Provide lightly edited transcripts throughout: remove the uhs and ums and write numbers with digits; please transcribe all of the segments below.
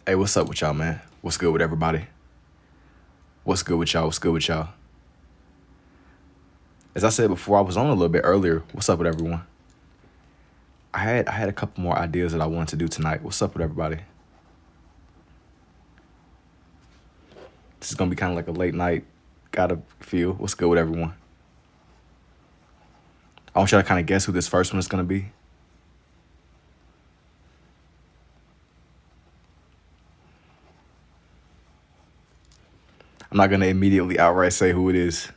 Hey, what's up with y'all, man? What's good with everybody? What's good with y'all? What's good with y'all? As I said before, I was on a little bit earlier. What's up with everyone? I had a couple more ideas that I wanted to do tonight. What's up with everybody? This is gonna be kind of like a late night gotta feel. What's good with everyone? I want y'all to kind of guess who this first one is gonna be. I'm not gonna immediately outright say who it is.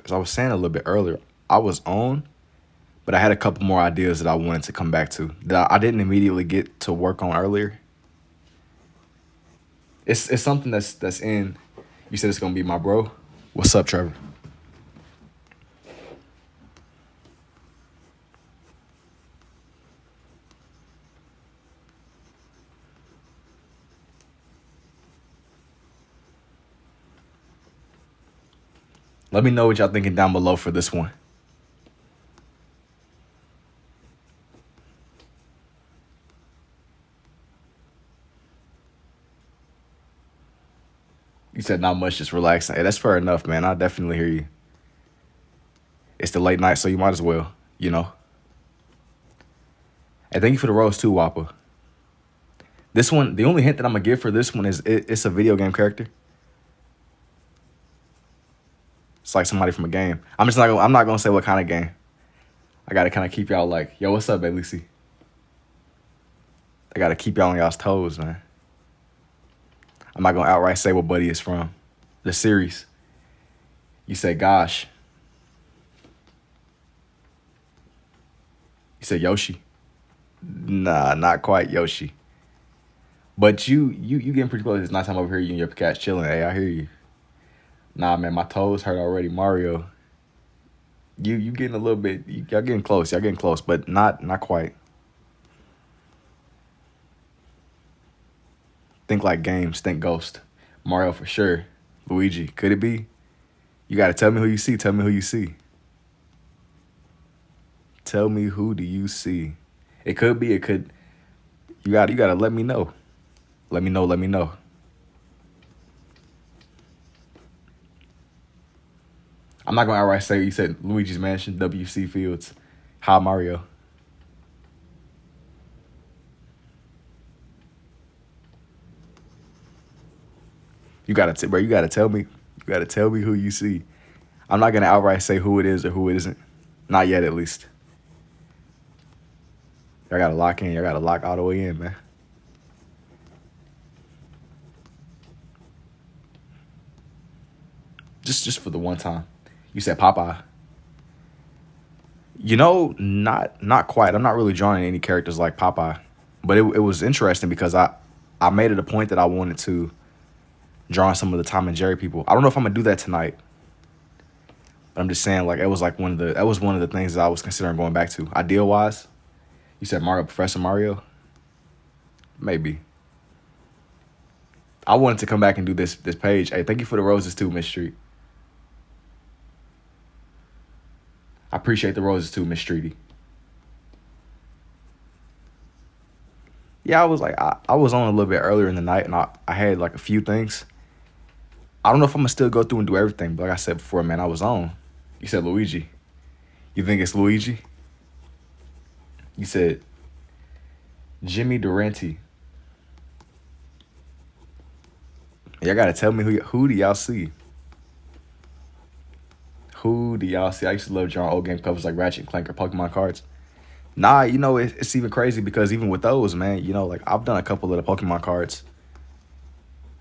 As I was saying a little bit earlier, I was on, but I had a couple more ideas that I wanted to come back to that I didn't immediately get to work on earlier. It's something that's in. You said it's gonna be my bro. What's up, Trevor? Let me know what y'all thinking down below for this one. You said not much, just relaxing. Hey, that's fair enough, man. I definitely hear you. It's the late night, so you might as well, you know. And thank you for the rose too, Wappa. This one, the only hint that I'm gonna give for this one is it's a video game character. It's like somebody from a game. I'm not gonna say what kind of game. I gotta kind of keep y'all like, yo, what's up, Lucy? I gotta keep y'all on y'all's toes, man. I'm not gonna outright say what Buddy is from. The series. You say, gosh. You said Yoshi. Nah, not quite Yoshi. But you getting pretty close. It's nighttime over here. You and your cat's chilling. Hey, I hear you. Nah, man, my toes hurt already. Mario. You getting a little bit. Y'all getting close. Y'all getting close, but not quite. Think like games. Think Ghost. Mario for sure. Luigi. Could it be? You gotta tell me who you see. Tell me who you see. Tell me who do you see. It could be. It could. You gotta let me know. Let me know. Let me know. I'm not gonna outright say you said Luigi's Mansion, WC Fields, Hi Mario. Bro. You gotta tell me. You gotta tell me who you see. I'm not gonna outright say who it is or who it isn't. Not yet, at least. Y'all gotta lock in. Y'all gotta lock all the way in, man. Just for the one time. You said Popeye. You know, not quite. I'm not really drawing any characters like Popeye, but it was interesting because I made it a point that I wanted to draw some of the Tom and Jerry people. I don't know if I'm gonna do that tonight, but I'm just saying like that was one of the things that I was considering going back to. Ideal wise, you said Mario, Professor Mario, maybe. I wanted to come back and do this page. Hey, thank you for the roses too, Miss Street. I appreciate the roses too, Miss Streety. Yeah, I was I was on a little bit earlier in the night, and I had like a few things. I don't know if I'm gonna still go through and do everything, but like I said before, man, I was on. You said Luigi. You think it's Luigi? You said Jimmy Durante. Y'all gotta tell me who do y'all see? Who do y'all see? I used to love drawing old game covers like Ratchet and Clank or Pokemon cards. Nah, you know, it's even crazy because even with those, man, you know, like I've done a couple of the Pokemon cards.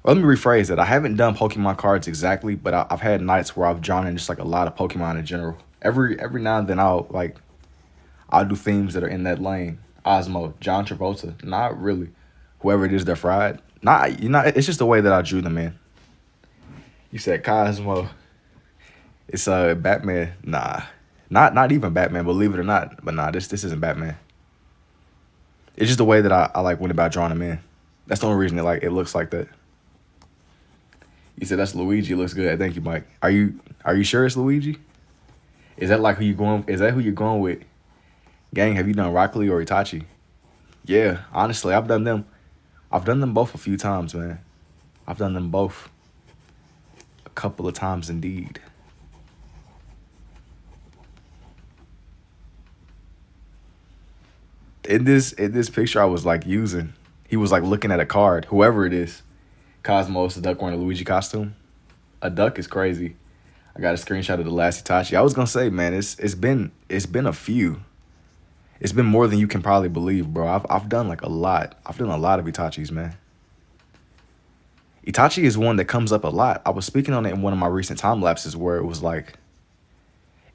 Well, let me rephrase it. I haven't done Pokemon cards exactly, but I've had nights where I've drawn in just like a lot of Pokemon in general. Every now and then I'll do themes that are in that lane. Osmo, John Travolta. Not really. Whoever it is, they're fried. It's just the way that I drew them in. You said Cosmo. It's Batman. Nah. Not even Batman, believe it or not. But nah, this isn't Batman. It's just the way that I like went about drawing them in. That's the only reason it looks like that. You said that's Luigi. Looks good. Thank you, Mike. Are you sure it's Luigi? Is that like who you going? Is that who you're going with? Gang, have you done Rock Lee or Itachi? Yeah, honestly, I've done them. I've done them both a few times, man. I've done them both a couple of times indeed. In this picture I was like using, he was like looking at a card, whoever it is. Cosmos, the duck wearing a Luigi costume. A duck is crazy. I got a screenshot of the last Itachi. I was gonna say, man, it's been a few. It's been more than you can probably believe, bro. I've done like a lot. I've done a lot of Itachis, man. Itachi is one that comes up a lot. I was speaking on it in one of my recent time lapses where it was like,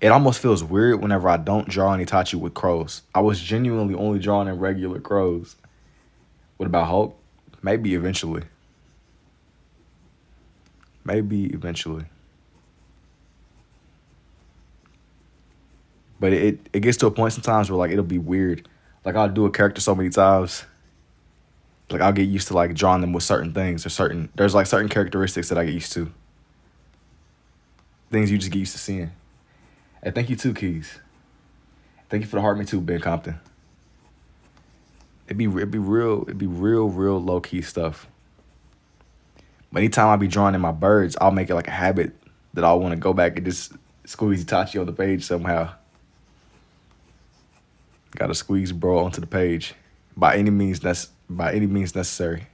it almost feels weird whenever I don't draw an Itachi with crows. I was genuinely only drawing in regular crows. What about Hulk? Maybe eventually. Maybe eventually. But it gets to a point sometimes where like it'll be weird. Like I'll do a character so many times. Like I'll get used to like drawing them with certain things or there's like certain characteristics that I get used to. Things you just get used to seeing. Hey, thank you too, Keys. Thank you for the heart me too, Ben Compton. It'd be real low key stuff. But anytime I be drawing in my birds, I'll make it like a habit that I'll want to go back and just squeeze Itachi on the page somehow. Gotta squeeze bro onto the page by any means necessary.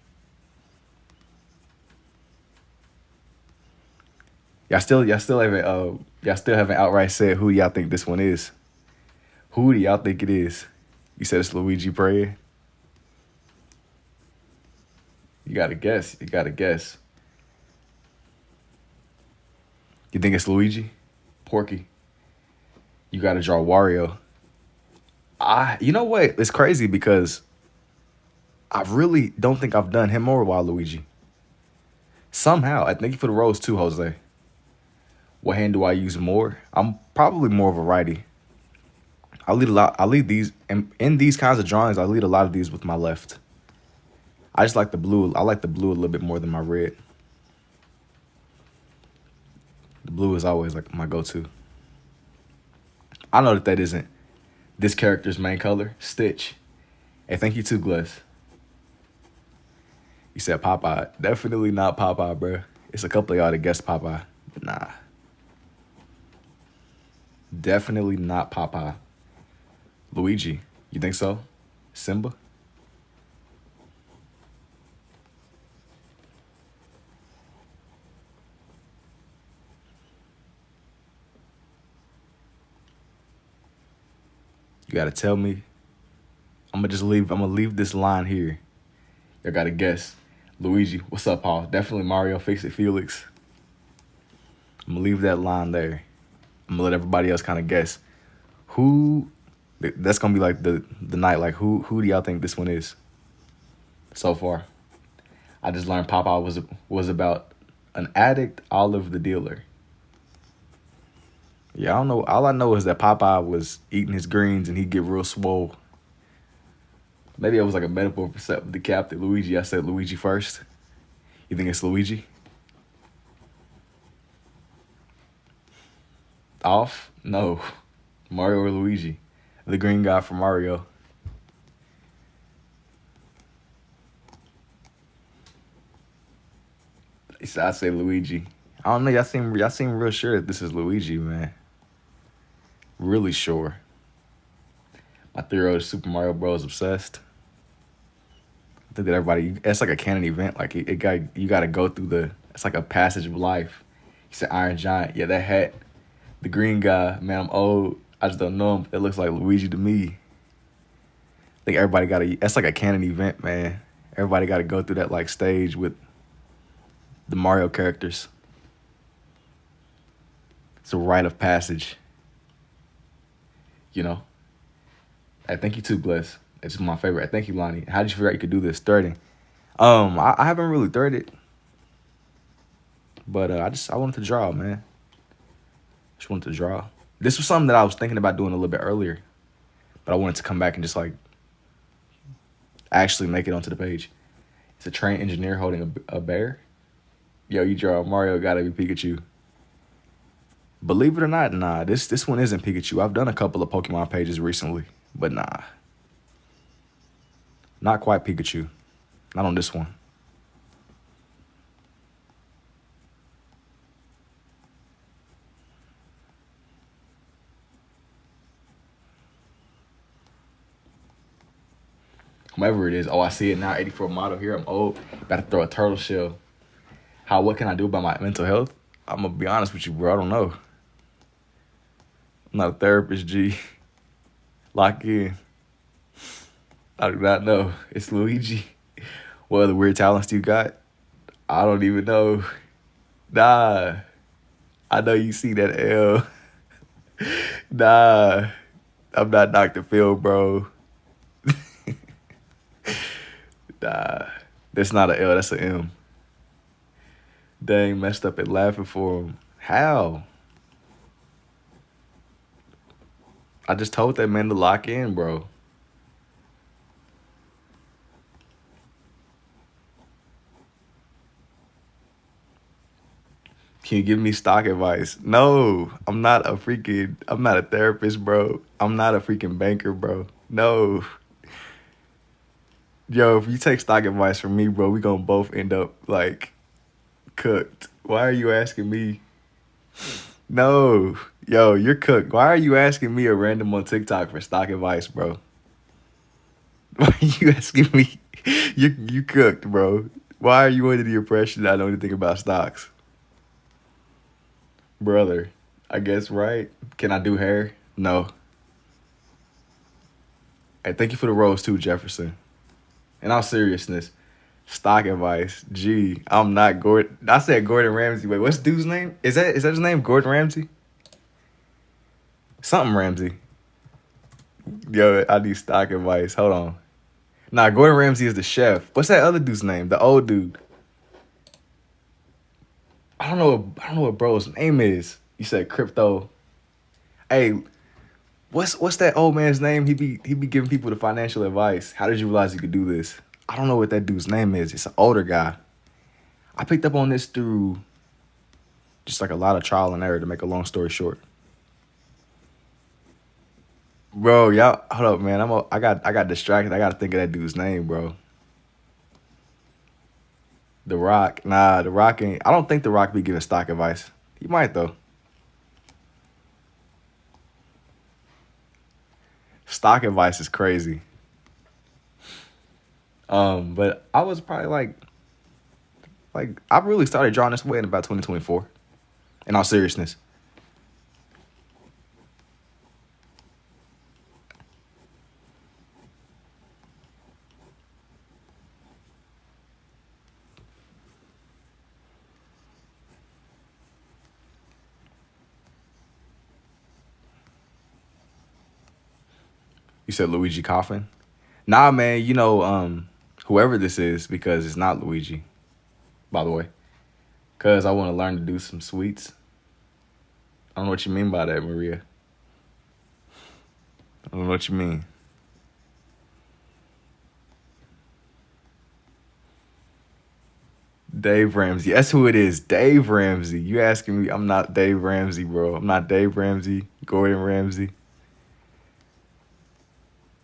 Y'all still haven't outright said who y'all think this one is. Who do y'all think it is? You said it's Luigi praying. You gotta guess. You think it's Luigi? Porky. You gotta draw Wario. You know what? It's crazy because I really don't think I've done him or Waluigi. Somehow, I thank you for the rose too, Jose. What hand do I use more? I'm probably more of a righty. I lead these in these kinds of drawings. I lead a lot of these with my left. I just like the blue. I like the blue a little bit more than my red. The blue is always like my go-to. I know that isn't this character's main color, Stitch. Hey, thank you too, Gless. You said Popeye. Definitely not Popeye, bro. It's a couple of y'all that guessed Popeye. But nah. Definitely not Popeye. Luigi. You think so? Simba? You gotta tell me. I'm gonna leave this line here. Y'all gotta guess. Luigi, what's up, Paul? Definitely Mario, Fix It, Felix. I'm gonna leave that line there. I'm gonna let everybody else kind of guess. That's gonna be like the night. Like who do y'all think this one is? So far, I just learned Popeye was about an addict, Olive the dealer. Yeah, I don't know. All I know is that Popeye was eating his greens and he'd get real swole. Maybe it was like a metaphor for the captain, Luigi. I said Luigi first. You think it's Luigi? Off? No. Mario or Luigi? The green guy from Mario. I say Luigi. I don't know. Y'all seem real sure that this is Luigi, man. Really sure. My 3-year-old Super Mario Bros. Obsessed. I think that everybody, it's like a canon event. Like you got to go through it's like a passage of life. He said Iron Giant. Yeah, that hat. The green guy. Man, I'm old. I just don't know him. It looks like Luigi to me. I think everybody that's like a canon event, man. Everybody got to go through that like stage with the Mario characters. It's a rite of passage. You know? I thank you too, Bless. It's my favorite. I thank you, Lonnie. How did you figure out you could do this? Threading. I haven't really threaded. But I wanted to draw, man. Just wanted to draw. This was something that I was thinking about doing a little bit earlier. But I wanted to come back and just like actually make it onto the page. It's a trained engineer holding a bear. Yo, you draw Mario, gotta be Pikachu. Believe it or not, nah, this one isn't Pikachu. I've done a couple of Pokemon pages recently, but nah, not quite Pikachu. Not on this one. Whomever it is. Oh, I see it now. 84 model here. I'm old. About to throw a turtle shell. What can I do about my mental health? I'm gonna be honest with you, bro. I don't know. I'm not a therapist, G. Lock in. I do not know. It's Luigi. What other weird talents do you got? I don't even know. Nah. I know you see that L. Nah. I'm not Dr. Phil, bro. Nah. That's not an L, that's an M. Dang, messed up and laughing for him. How? I just told that man to lock in, bro. Can you give me stock advice? No, I'm not a therapist, bro. I'm not a freaking banker, bro. No. Yo, if you take stock advice from me, bro, we gonna both end up, like, cooked. Why are you asking me? No. Yo, you're cooked. Why are you asking me a random on TikTok for stock advice, bro? Why are you asking me? You cooked, bro. Why are you under the impression that I know anything about stocks? Brother, I guess, right? Can I do hair? No. Hey, thank you for the rose too, Jefferson. In all seriousness, stock advice. Gee, I'm not Gordon. I said Gordon Ramsay. Wait, what's dude's name? Is that his name? Gordon Ramsay? Something Ramsay. Yo, I need stock advice. Hold on. Nah, Gordon Ramsay is the chef. What's that other dude's name? The old dude. I don't know what bro's name is. You said crypto. Hey, what's that old man's name? He be giving people the financial advice. How did you realize you could do this? I don't know what that dude's name is. It's an older guy. I picked up on this through just like a lot of trial and error, to make a long story short. Bro, y'all, hold up, man. I got distracted. I got to think of that dude's name, bro. The Rock. Nah, The Rock ain't. I don't think The Rock be giving stock advice. He might, though. Stock advice is crazy. But I was probably like I really started drawing this way in about 2024. In all seriousness. You said Luigi Coffin? Nah, man, whoever this is, because it's not Luigi, by the way. Because I want to learn to do some sweets. I don't know what you mean by that, Maria. I don't know what you mean. Dave Ramsey. That's who it is. Dave Ramsey. You asking me? I'm not Dave Ramsey, bro. I'm not Dave Ramsey. Gordon Ramsay.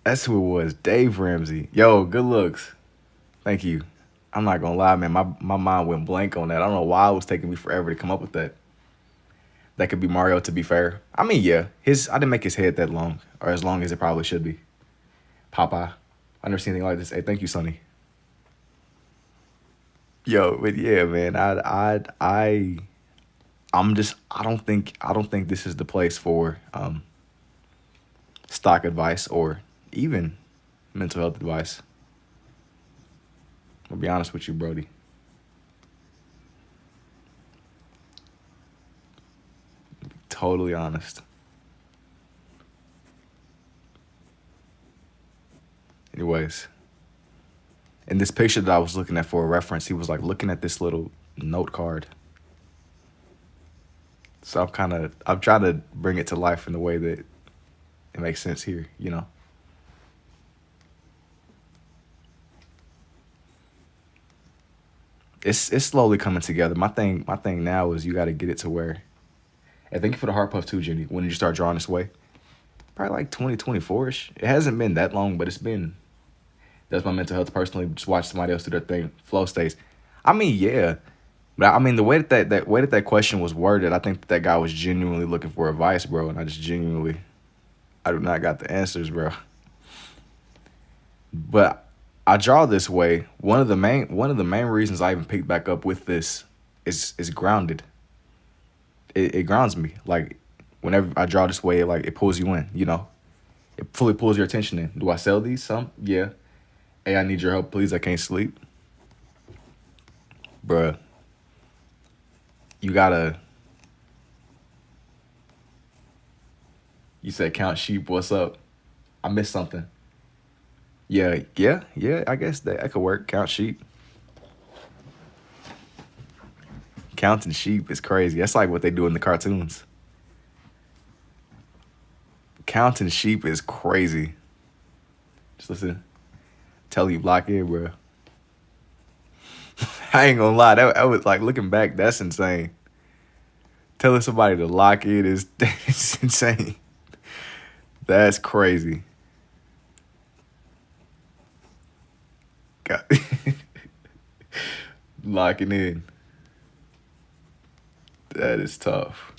That's who it was. Dave Ramsey. Yo, good looks. Thank you. I'm not gonna lie, man. My mind went blank on that. I don't know why it was taking me forever to come up with that. That could be Mario, to be fair. I mean, yeah. I didn't make his head that long. Or as long as it probably should be. Popeye. I never seen anything like this. Hey, thank you, Sonny. Yo, but yeah, man. I don't think this is the place for stock advice or even mental health advice. I'll be honest with you, Brody. Totally honest. Anyways, in this picture that I was looking at for a reference, he was like looking at this little note card. So I'm trying to bring it to life in the way that it makes sense here, you know? It's slowly coming together. My thing now is you got to get it to where Hey, thank you for the heart puff too, Jenny. When did you start drawing this way? Probably like 2024-ish. It hasn't been that long, but it's been. That's my mental health personally. Just watch somebody else do their thing. Flow states. I mean, yeah. But I mean, the way that way that question was worded, I think that guy was genuinely looking for advice, bro. And I just genuinely, I do not got the answers, bro. But I draw this way. One of the main reasons I even picked back up with this is grounded. It grounds me. Like whenever I draw this way, like it pulls you in. You know, it fully pulls your attention in. Do I sell these? Some, yeah. Hey, I need your help, please. I can't sleep, bruh. You gotta. You said count sheep. What's up? I missed something. Yeah. I guess that could work. Count sheep. Counting sheep is crazy. That's like what they do in the cartoons. Counting sheep is crazy. Just listen. Tell you block it, bro. I ain't gonna lie. That was like looking back. That's insane. Telling somebody to lock it is that's insane. That's crazy. God. Locking in. That is tough.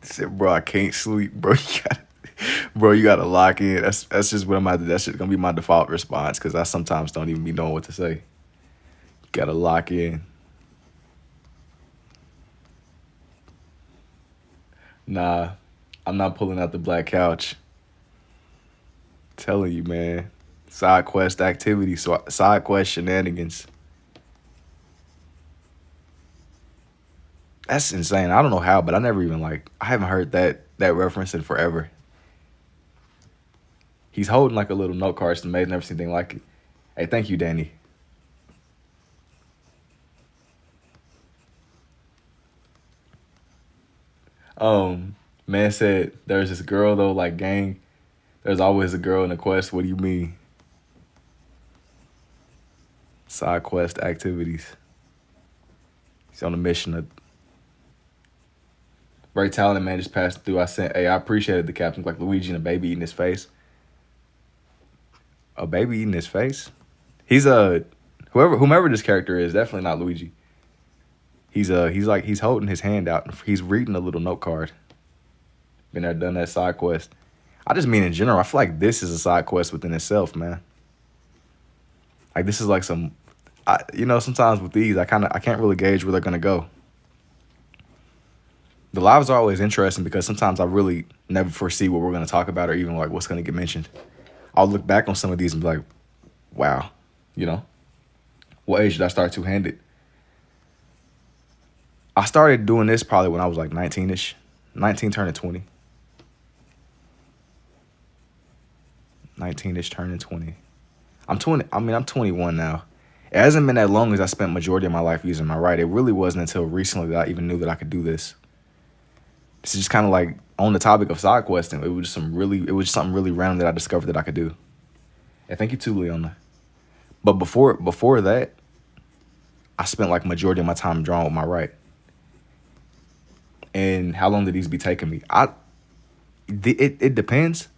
Said, bro, I can't sleep, bro. You gotta lock in. That's just what I'm about to. That's just gonna be my default response because I sometimes don't even be knowing what to say. Gotta lock in. Nah, I'm not pulling out the black couch. Telling you, man. Side quest activity, side quest shenanigans. That's insane. I don't know how, but I never even I haven't heard that reference in forever. He's holding like a little note card. It's amazing. Never seen anything like it. Hey, thank you, Danny. Man said there's this girl though, like gang. There's always a girl in the quest. What do you mean? Side quest activities. He's on a mission. A very talented man just passed through. I appreciated the captain, like Luigi and a baby eating his face. A baby eating his face? He's whomever this character is, definitely not Luigi. He's holding his hand out and he's reading a little note card. Been there, done that side quest. I just mean in general, I feel like this is a side quest within itself, man. Like this is like sometimes with these, I can't really gauge where they're gonna go. The lives are always interesting because sometimes I really never foresee what we're gonna talk about or even like what's gonna get mentioned. I'll look back on some of these and be like, wow, what age did I start two-handed? I started doing this probably when I was like 19-ish, 19 turning 20. 19-ish turning 20. I'm 21 now. It hasn't been that long as I spent majority of my life using my right. It really wasn't until recently that I even knew that I could do this. This is just kind of like on the topic of side questing. It was just something really random that I discovered that I could do. And thank you too, Leona. But before that, I spent like majority of my time drawing with my right. And how long did these be taking me? It depends.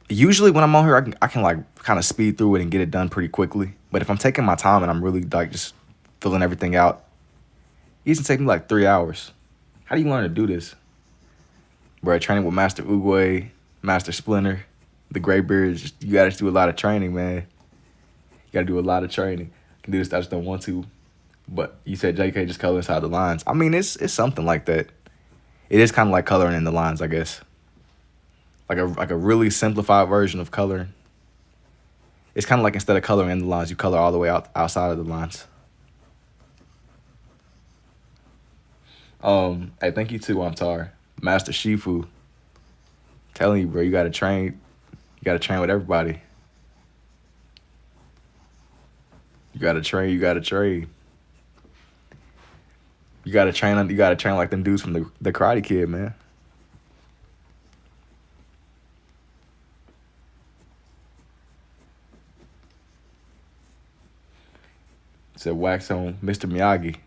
Usually when I'm on here, I can like kind of speed through it and get it done pretty quickly. But if I'm taking my time and I'm really like just filling everything out, it used to take me like 3 hours. How do you learn to do this? Bro, training with Master Uguay, Master Splinter, the Greybeards, you gotta do a lot of training, man. You gotta do a lot of training. I can do this, I just don't want to. But you said JK just color inside the lines. I mean, it's something like that. It is kind of like coloring in the lines, I guess. Like a really simplified version of coloring. It's kind of like instead of coloring in the lines, you color all the way outside of the lines. Hey, thank you too, Antar. Master Shifu. Telling you, bro, you gotta train. You gotta train with everybody. You gotta train. You gotta train. You gotta train. You gotta train like them dudes from the Karate Kid, man. Said wax on Mr. Miyagi.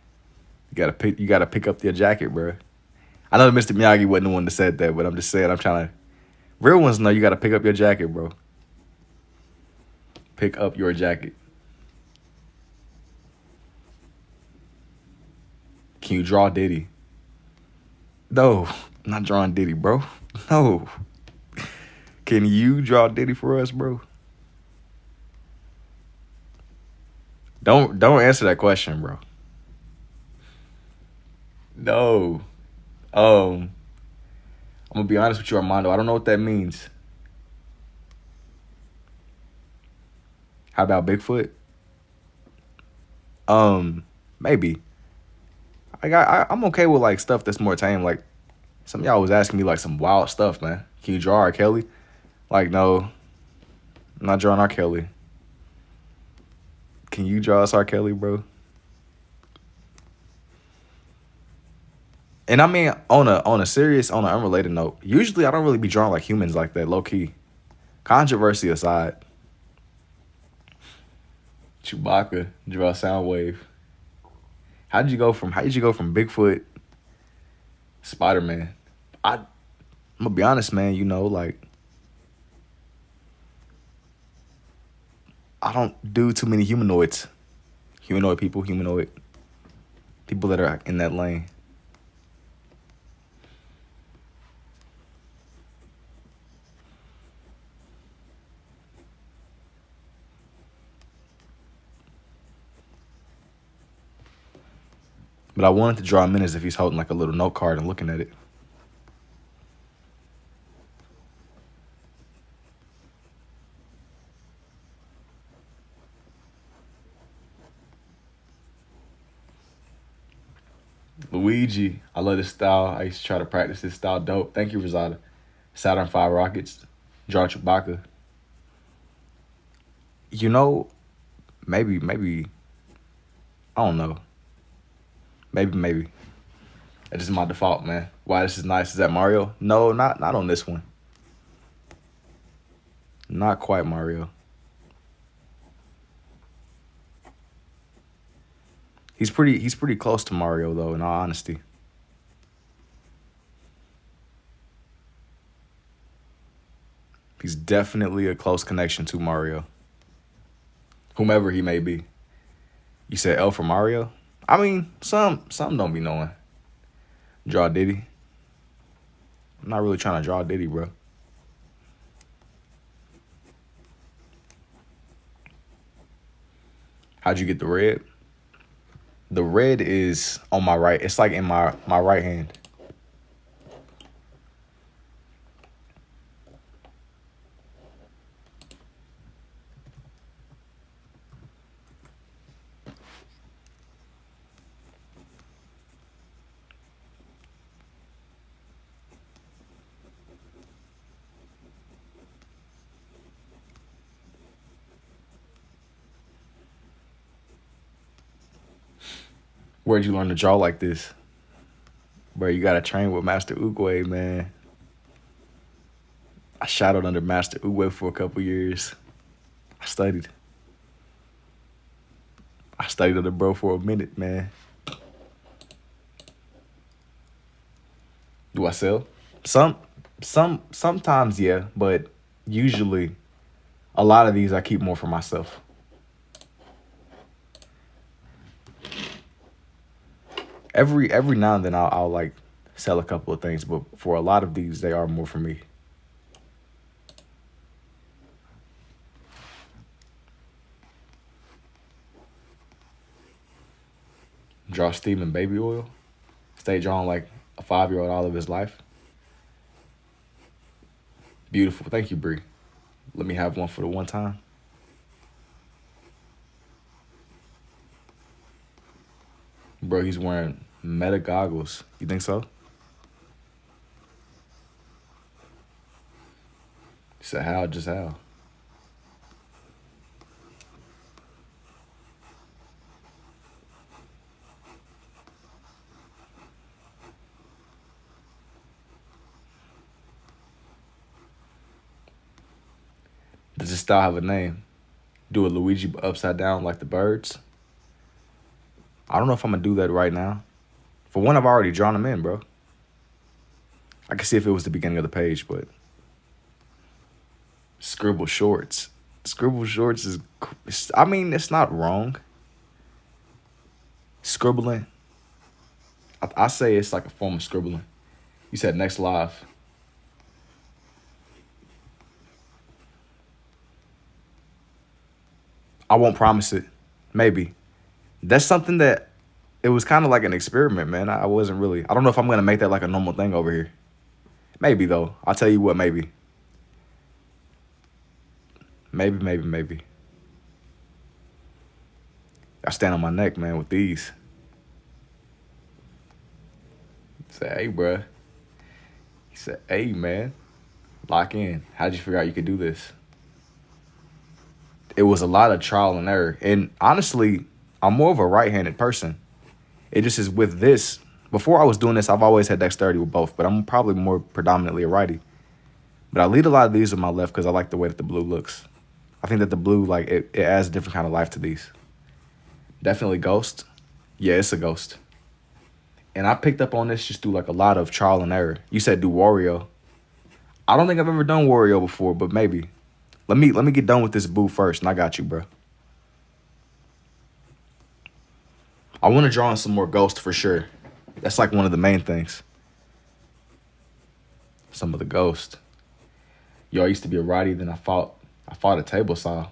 You gotta pick up your jacket, bro. I know Mr. Miyagi wasn't the one that said that, but I'm just saying I'm trying to. Real ones know you got to pick up your jacket, bro. Pick up your jacket. Can you draw Diddy? No, I'm not drawing Diddy, bro. No. Can you draw Diddy for us, bro? Don't answer that question, bro. No. I'm gonna be honest with you, Armando. I don't know what that means. How about Bigfoot? Maybe. I'm okay with like stuff that's more tame. Like some of y'all was asking me like some wild stuff, man. Can you draw R. Kelly? Like, no, I'm not drawing R. Kelly. Can you draw us R. Kelly, bro? And I mean, on a serious, on an unrelated note, usually I don't really be drawing like humans like that, low key. Controversy aside, Chewbacca draw Soundwave. How did you go from Bigfoot, Spider-Man? I'm gonna be honest, man. You know, like I don't do too many humanoid people that are in that lane. But I wanted to draw him in as if he's holding like a little note card and looking at it. Luigi, I love this style. I used to try to practice this style. Dope. Thank you, Rosada. Saturn V rockets. Draw Chewbacca. You know, maybe, I don't know. Maybe. That's just my default, man. Why this is nice. Is that Mario? No, not on this one. Not quite Mario. He's pretty close to Mario though, in all honesty. He's definitely a close connection to Mario. Whomever he may be. You said L for Mario? I mean, some don't be knowing. Draw Diddy. I'm not really trying to draw Diddy, bro. How'd you get the red? The red is on my right. It's like in my right hand. Where'd you learn to draw like this? Bro, you gotta train with Master Oogway, man. I shadowed under Master Oogway for a couple years. I studied under bro for a minute, man. Do I sell? Sometimes, yeah, but usually a lot of these I keep more for myself. Every now and then I'll like sell a couple of things, but for a lot of these, they are more for me. Draw steam and baby oil. Stay drawing like a 5-year-old all of his life. Beautiful. Thank you, Bree. Let me have one for the one time. Bro, he's wearing Meta goggles. You think so? He said, how? Just how? Does this style have a name? Do a Luigi upside down like the birds? I don't know if I'm going to do that right now. For one, I've already drawn them in, bro. I can see if it was the beginning of the page, but scribble shorts. Scribble shorts is, I mean, it's not wrong. Scribbling. I say it's like a form of scribbling. You said next live. I won't promise it. Maybe. That's something that it was kind of like an experiment, man. I wasn't really. I don't know if I'm gonna make that like a normal thing over here. Maybe though. I'll tell you what. Maybe. Maybe. I stand on my neck, man, with these. Say, hey, bruh. He said, hey, man, lock in. How'd you figure out you could do this? It was a lot of trial and error. And honestly, I'm more of a right-handed person. It just is with this. Before I was doing this, I've always had dexterity with both, but I'm probably more predominantly a righty. But I lead a lot of these with my left because I like the way that the blue looks. I think that the blue, like, it adds a different kind of life to these. Definitely ghost. Yeah, it's a ghost. And I picked up on this just through like a lot of trial and error. You said do Wario. I don't think I've ever done Wario before, but maybe. Let me get done with this boo first, and I got you, bro. I want to draw in some more ghost for sure. That's like one of the main things. Some of the ghost. Yo, I used to be a righty, then I fought a table saw.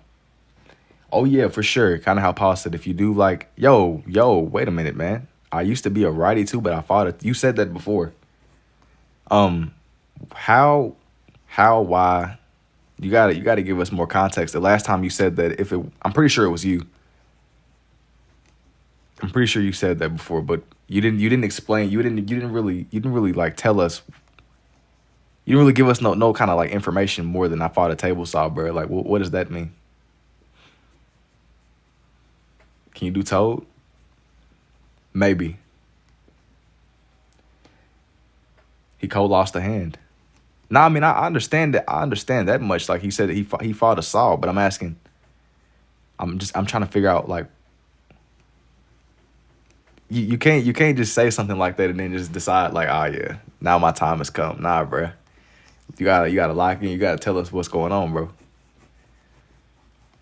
Oh yeah, for sure. Kind of how Paul said, if you do like, yo, wait a minute, man. I used to be a righty too, but I fought it. You said that before. How, why? You gotta give us more context. The last time you said that, I'm pretty sure it was you. I'm pretty sure you said that before, but you didn't explain. You didn't really like tell us. You didn't really give us no kind of like information more than I fought a table saw, bro. Like, what does that mean? Can you do Toad? Maybe. He lost a hand. Nah, I mean, I understand that. I understand that much. Like he said that he fought a saw, but I'm asking. I'm trying to figure out like. You can't just say something like that and then just decide like, oh yeah, now my time has come. Nah, bro. You gotta lock in. You gotta tell us what's going on, bro.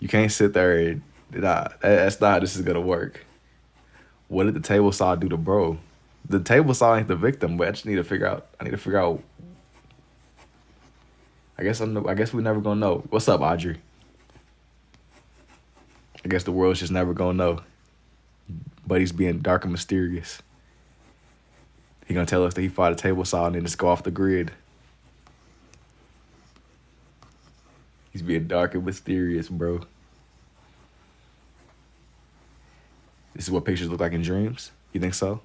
You can't sit there and that's not how this is gonna work. What did the table saw do to bro? The table saw ain't the victim, but I just need to figure out. I guess we never gonna know. What's up, Audrey? I guess the world's just never gonna know. But he's being dark and mysterious. He gonna tell us that he fought a table saw and then just go off the grid. He's being dark and mysterious, bro. This is what pictures look like in dreams? You think so?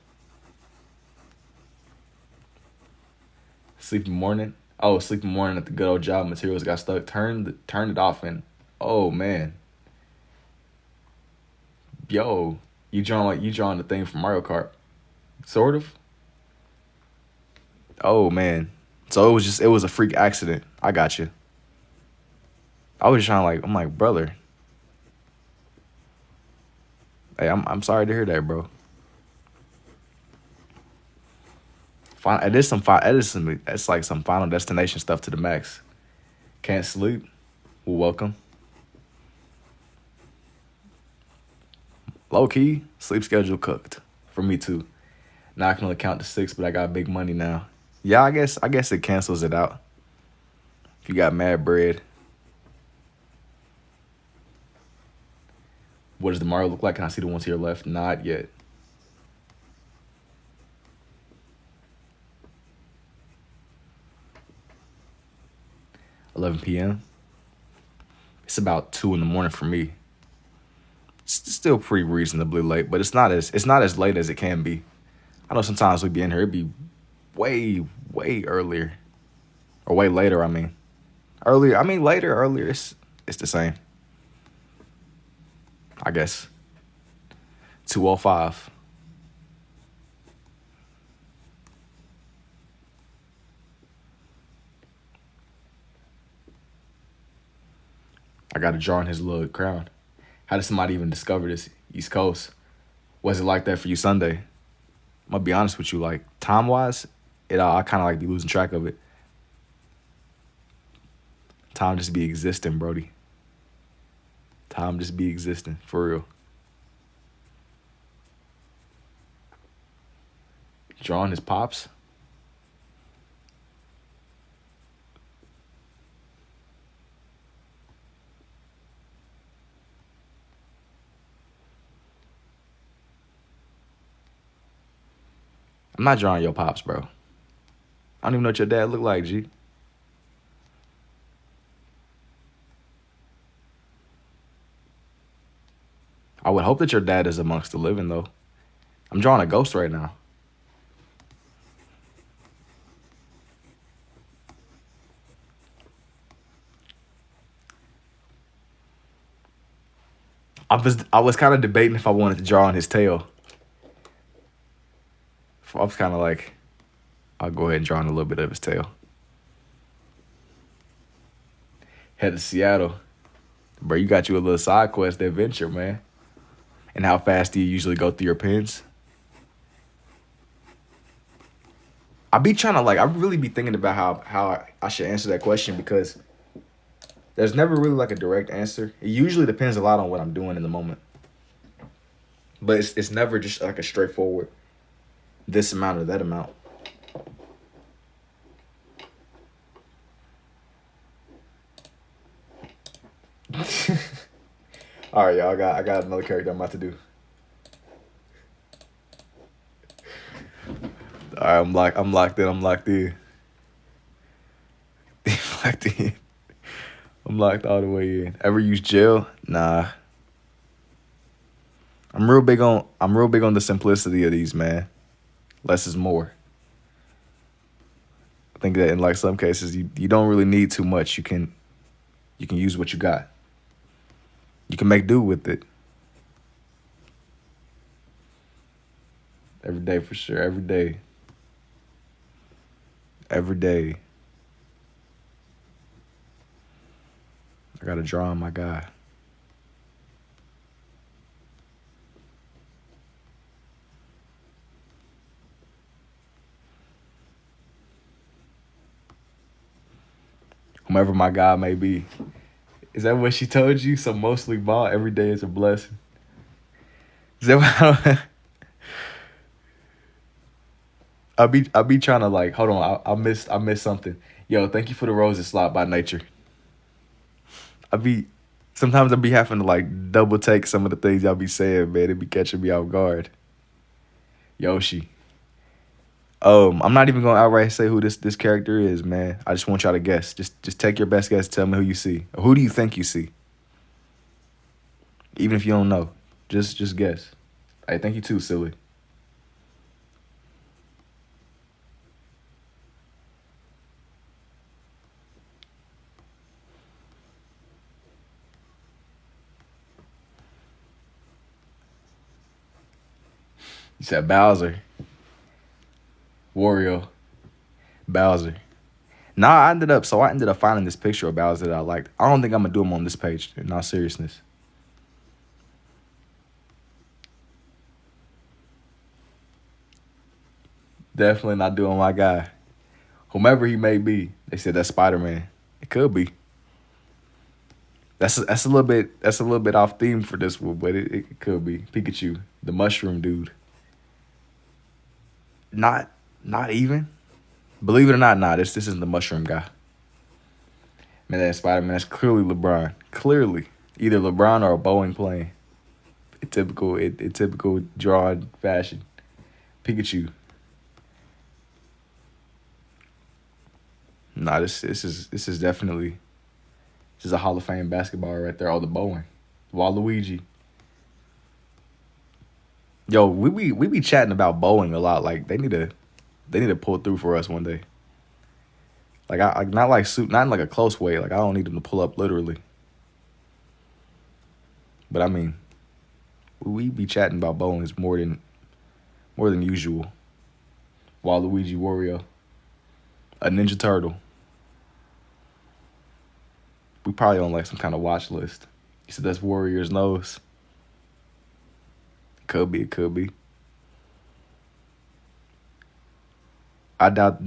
Sleepy morning? Oh, sleepy morning at the good old job. Materials got stuck. Turned it off and, oh, man. Yo, you drawing the thing from Mario Kart. Sort of. Oh, man. So it was a freak accident. I got you. I was trying I'm like, brother. Hey, I'm sorry to hear that, bro. That's like some Final Destination stuff to the max. Can't sleep. Well, welcome. Low key, sleep schedule cooked for me too. Now I can only count to 6, but I got big money now. Yeah, I guess it cancels it out. If you got mad bread. What does the Mario look like? Can I see the one to your left? Not yet. $11 p.m. It's about 2 in the morning for me. It's still pretty reasonably late, but it's not as late as it can be. I know sometimes we be in here, it'd be way earlier. Or way later, I mean. Earlier, it's the same. I guess. 2:05. I got to draw in his little crown. How did somebody even discover this East Coast? Was it like that for you Sunday? I'm going to be honest with you, like, time-wise, I kind of like be losing track of it. Time just be existing, Brody. Time just be existing, for real. Drawing his pops. I'm not drawing your pops, bro. I don't even know what your dad look like, G. I would hope that your dad is amongst the living, though. I'm drawing a ghost right now. I was kind of debating if I wanted to draw on his tail. I was kind of like, I'll go ahead and draw on a little bit of his tail. Head to Seattle. Bro, you got you a little side quest adventure, man. And how fast do you usually go through your pens? I be trying to I really be thinking about how I should answer that question because there's never really like a direct answer. It usually depends a lot on what I'm doing in the moment. But it's never just like a straightforward this amount or that amount. All right, y'all. I got another character I'm about to do. All right, I'm locked in. I'm locked in. Locked in. I'm locked all the way in. Ever use gel? Nah. I'm real big on the simplicity of these, man. Less is more. I think that in like some cases you don't really need too much. You can use what you got. You can make do with it. Every day for sure. Every day. Every day. I gotta draw on my guy. Whomever my guy may be. Is that what she told you? So mostly ball, every day is a blessing. Is that what I be trying to like, hold on, I missed something. Yo, thank you for the roses slot by nature. Sometimes I be having to like double take some of the things y'all be saying, man. It be catching me off guard. Yoshi. I'm not even gonna outright say who this character is, man. I just want y'all to guess. Just take your best guess. Tell me who you see. Or who do you think you see? Even if you don't know, just guess. Hey, thank you too, silly. You said Bowser, Wario, Bowser. Nah, I ended up finding this picture of Bowser that I liked. I don't think I'm gonna do him on this page. In all seriousness. Definitely not doing my guy. Whomever he may be. They said that's Spider-Man. It could be. That's a little bit off theme for this one, but it could be. Pikachu, the mushroom dude. Not even. Believe it or not, nah, this isn't the mushroom guy. Man, that Spider-Man, that's clearly LeBron. Clearly. Either LeBron or a Boeing plane. In typical drawn fashion. Pikachu. Nah, this is definitely a Hall of Fame basketball right there. Oh, the Boeing. Waluigi. Yo, we be chatting about Boeing a lot. Like they need to pull through for us one day. Like I not in like a close way. Like I don't need them to pull up literally. But I mean, we be chatting about Boeings more than usual. Waluigi, Wario, a Ninja Turtle. We probably on like some kind of watch list. You said that's Warrior's nose. It could be. I doubt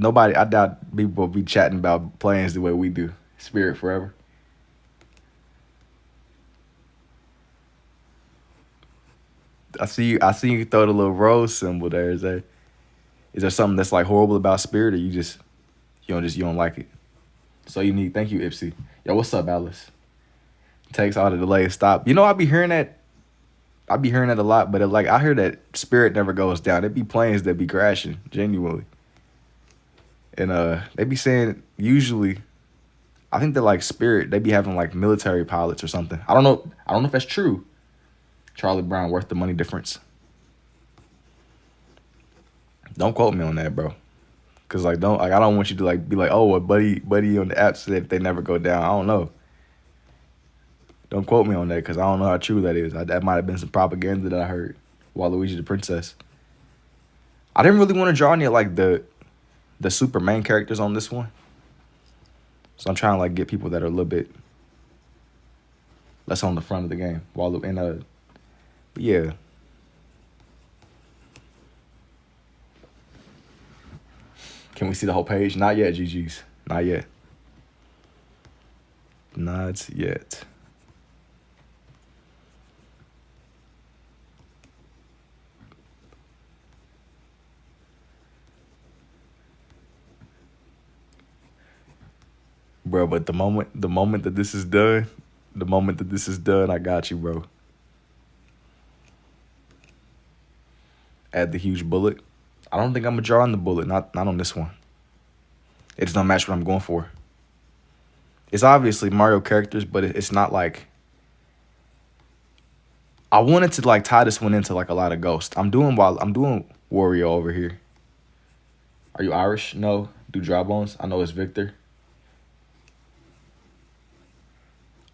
people will be chatting about plans the way we do. Spirit forever. I see you throw the little rose symbol there. Is there something that's like horrible about Spirit, or you don't like it? So you need. Thank you, Ipsy. Yo, what's up, Alice? Takes all the delays. Stop. You know, I be hearing that. I be hearing that a lot, but like I hear that Spirit never goes down. It be planes that be crashing, genuinely. And they be saying usually, I think that like Spirit, they be having like military pilots or something. I don't know. I don't know if that's true. Charlie Brown worth the money difference. Don't quote me on that, bro. Cause like I don't want you to like be like, oh, a buddy on the app said they never go down. I don't know. Don't quote me on that because I don't know how true that is. That might have been some propaganda that I heard. Waluigi the Princess. I didn't really want to draw any of like the super main characters on this one. So I'm trying to like get people that are a little bit less on the front of the game. But yeah. Can we see the whole page? Not yet, GG's. Not yet. Not yet. Bro, but the moment that this is done, I got you, bro. Add the huge bullet. I don't think I'm gonna draw on the bullet, not on this one. It just don't match what I'm going for. It's obviously Mario characters, but it's not like I wanted to like tie this one into like a lot of ghosts. I'm doing Wario over here. Are you Irish? No. Do dry bones? I know it's Victor.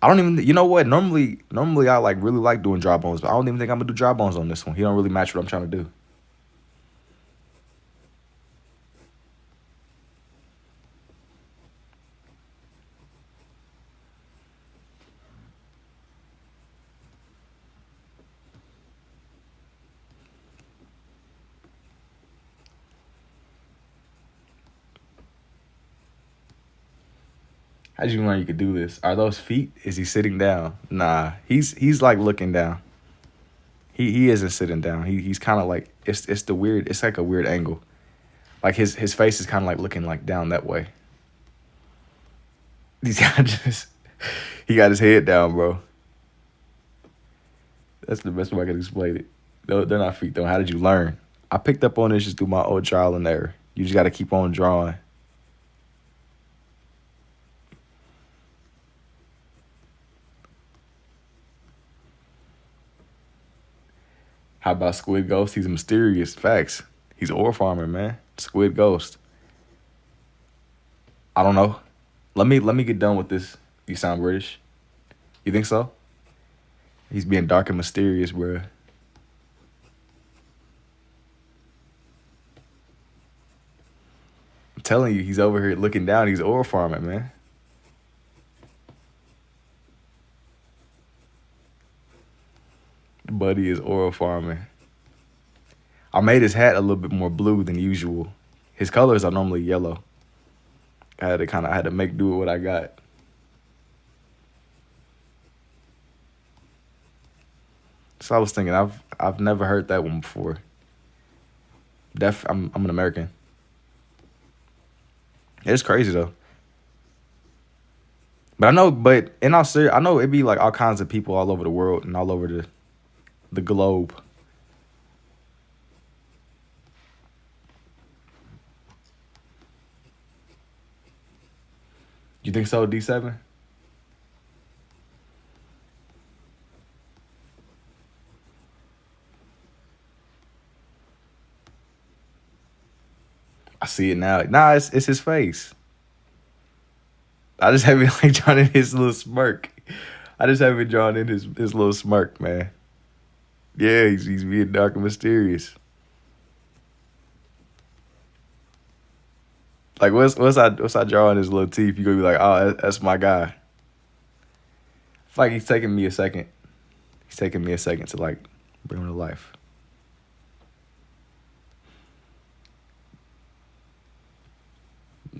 I don't even. You know what? Normally I like really like doing dry bones, but I don't even think I'm gonna do dry bones on this one. He don't really match what I'm trying to do. How'd you learn you could do this? Are those feet? Is he sitting down? Nah, he's like looking down. He isn't sitting down. He's kind of like it's like a weird angle. Like his face is kind of like looking like down that way. He's got just he got his head down, bro. That's the best way I can explain it. No, they're not feet though. How did you learn? I picked up on this just through my old trial and error. You just got to keep on drawing. How about Squid Ghost? He's mysterious. Facts. He's ore farmer, man. Squid Ghost. I don't know. Let me get done with this. You sound British. You think so? He's being dark and mysterious, bro. I'm telling you, he's over here looking down. He's ore farming, man. Buddy is oil farming. I made his hat a little bit more blue than usual. His colors are normally yellow. I had to make do with what I got. So I was thinking, I've never heard that one before. I'm an American. It's crazy though. But in all serious, I know it'd be like all kinds of people all over the world and all over the globe. You think so, D7? I see it now. Nah, it's his face. I just have it like drawn in his little smirk. I just have it drawn in his little smirk, man. Yeah, he's being dark and mysterious. Like what's I drawing his little teeth? You gonna be like, oh, that's my guy. I feel like he's taking me a second. He's taking me a second to like bring him to life.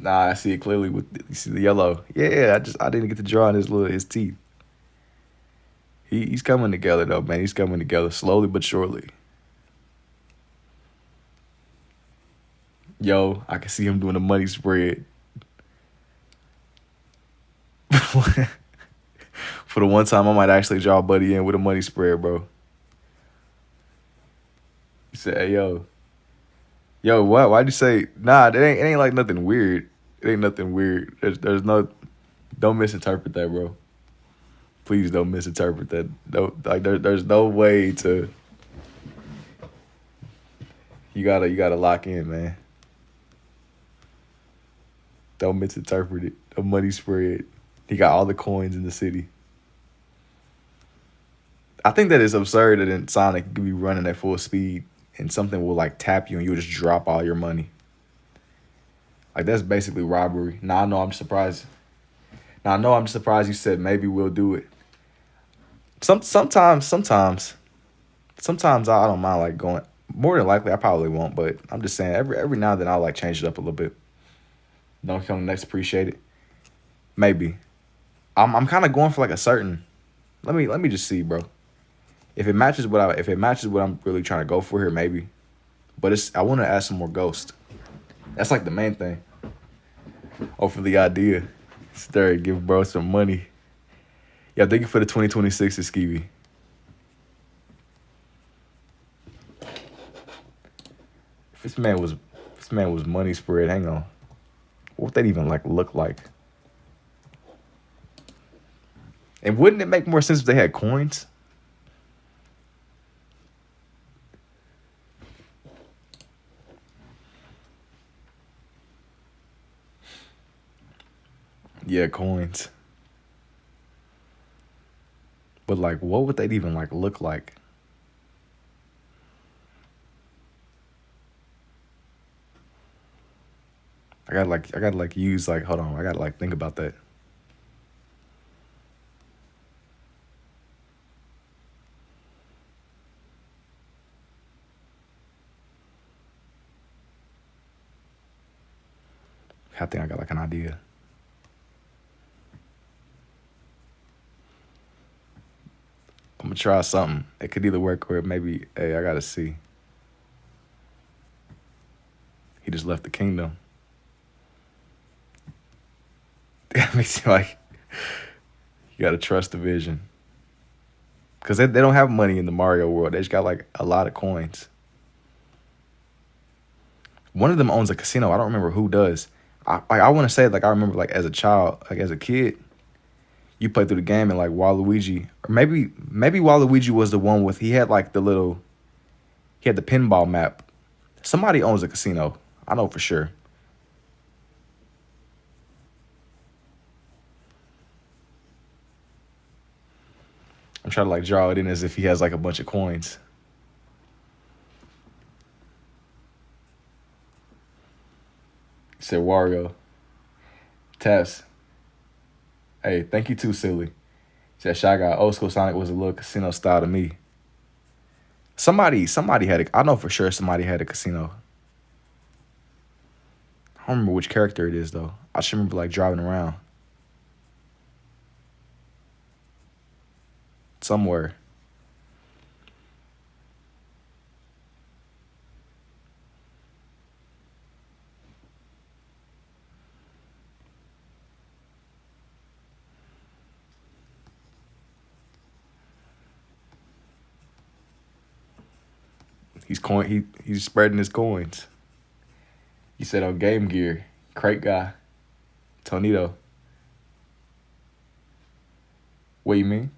Nah, I see it clearly with you see the yellow. Yeah, I didn't get to draw on his teeth. He's coming together though, man. He's coming together slowly but surely. Yo, I can see him doing a money spread. For the one time, I might actually draw Buddy in with a money spread, bro. He said, "Hey, yo, what? Why'd you say? Nah, it ain't like nothing weird. It ain't nothing weird. There's no. Don't misinterpret that, bro. Please don't misinterpret that. There's no way to. You gotta lock in, man. Don't misinterpret it. A money spread. He got all the coins in the city. I think that it's absurd that in Sonic you could be running at full speed and something will like tap you and you'll just drop all your money. Like that's basically robbery. Now I know I'm surprised. Now I know I'm surprised you said maybe we'll do it. Sometimes I don't mind like going. More than likely I probably won't, but I'm just saying every now and then I'll like change it up a little bit. Don't come next appreciate it. Maybe. I'm kind of going for like a certain. Let me just see, bro. If it matches what I'm really trying to go for here, maybe. But I want to add some more Ghost. That's like the main thing. Oh, for the idea. Sit there and give bro some money. Yeah, thank you for the 2026 Skeevy. If this man was money spread, hang on. What would that even like look like? And wouldn't it make more sense if they had coins? Yeah, coins. But like, what would that even like look like? I gotta like use like, hold on, I gotta like think about that. I think I got like an idea. I'm gonna try something. It could either work or maybe, hey, I gotta see. He just left the kingdom. That makes you like, you gotta trust the vision. Because they don't have money in the Mario world. They just got like a lot of coins. One of them owns a casino. I don't remember who does. I want to say like I remember like as a child, like as a kid, you play through the game and like Waluigi, or maybe Waluigi was the one with he had like he had the pinball map. Somebody owns a casino. I know for sure. I'm trying to like draw it in as if he has like a bunch of coins. Said Wario. Tess. Hey, thank you too, silly. Said Shy Guy. Old school Sonic was a little casino style to me. Somebody had I know for sure somebody had a casino. I don't remember which character it is though. I just remember like driving around. Somewhere. He's spreading his coins. He said on Game Gear, crate guy, Tonito. What you mean?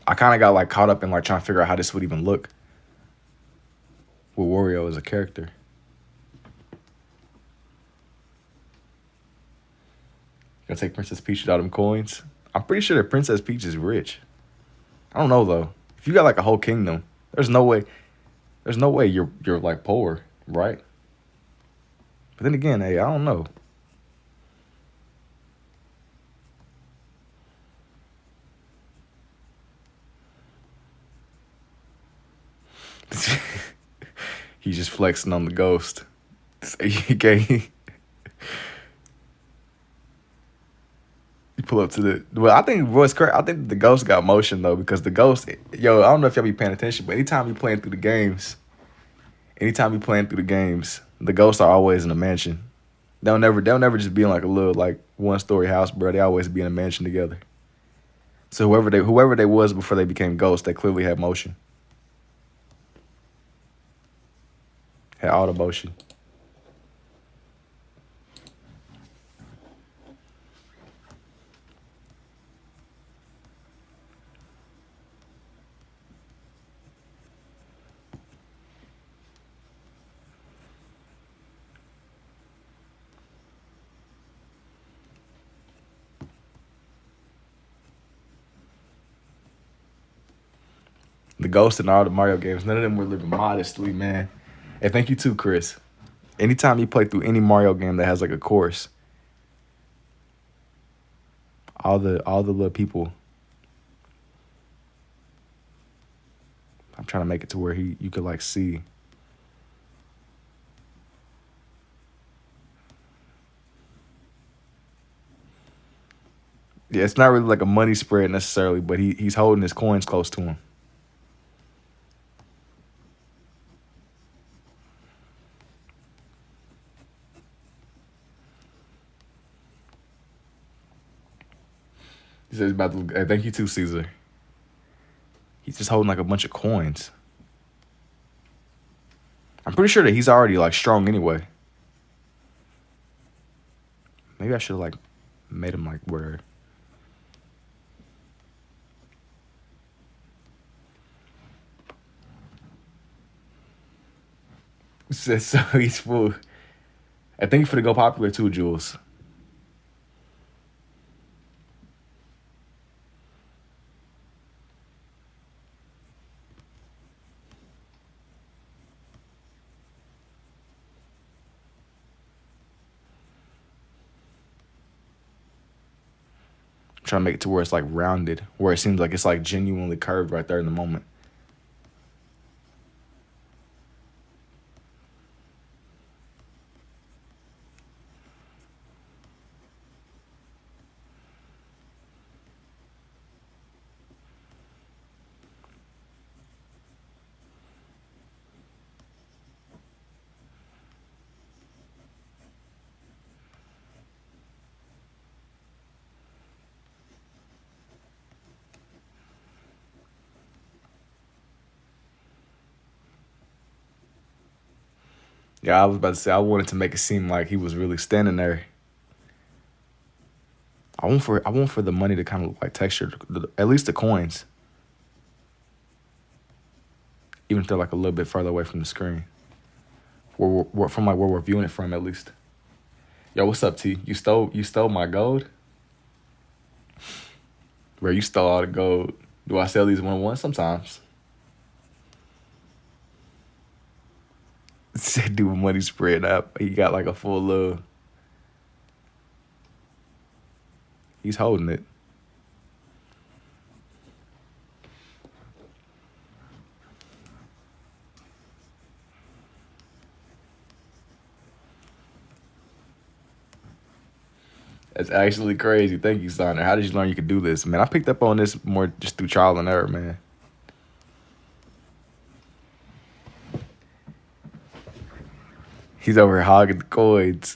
I kind of got like caught up in like trying to figure out how this would even look with Wario as a character. Gonna take Princess Peach without them coins. I'm pretty sure that Princess Peach is rich. I don't know though. If you got like a whole kingdom, there's no way you're like poor, right? But then again, hey, I don't know. He's just flexing on the ghost. Okay. You pull up to the well. I think what's correct. I think the ghost got motion though because the ghost. Yo, I don't know if y'all be paying attention, but anytime you playing through the games, the ghosts are always in a mansion. They'll never just be in like a little like 1-story house, bro. They always be in a mansion together. So whoever they was before they became ghosts, they clearly had motion. Had all the motion. The ghosts in all the Mario games, none of them were living modestly, man. And thank you too, Chris. Anytime you play through any Mario game that has like a course, all the little people. I'm trying to make it to where you could like see. Yeah, it's not really like a money spread necessarily, but he's holding his coins close to him. He says he's about to. Hey, thank you too, Caesar. He's just holding like a bunch of coins. I'm pretty sure that he's already like strong anyway. Maybe I should have like made him like where. Says so he's full. I think for to go popular too, Jules. I'm trying to make it to where it's like rounded, where it seems like it's like genuinely curved right there in the moment. Yeah, I was about to say I wanted to make it seem like he was really standing there. I want for the money to kind of like texture at least the coins, even if they're like a little bit further away from the screen, from like where we're viewing it from at least. Yo, what's up, T? You stole my gold, bro. You stole all the gold. Do I sell these 1-on-1? Sometimes. Said do a money spread up. He got like a full little. He's holding it. That's actually crazy. Thank you, Sonner. How did you learn you could do this, man? I picked up on this more just through trial and error, man. He's over here hogging the coins.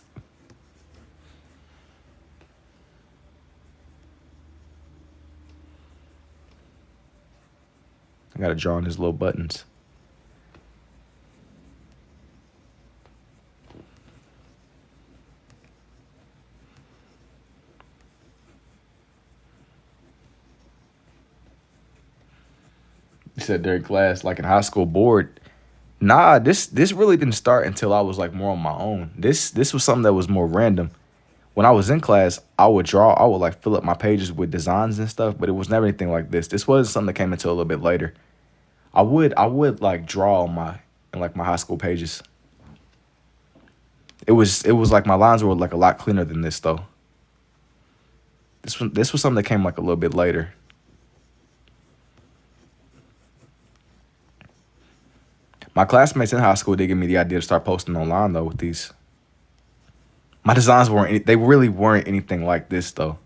I gotta draw on his little buttons. He said during class, like in high school board. Nah, this really didn't start until I was like more on my own. This was something that was more random. When I was in class, I would draw. I would like fill up my pages with designs and stuff, but it was never anything like this. This wasn't something that came until a little bit later. I would like draw on my high school pages. It was like my lines were like a lot cleaner than this though. This was something that came like a little bit later. My classmates in high school did give me the idea to start posting online though with these. My designs they really weren't anything like this though.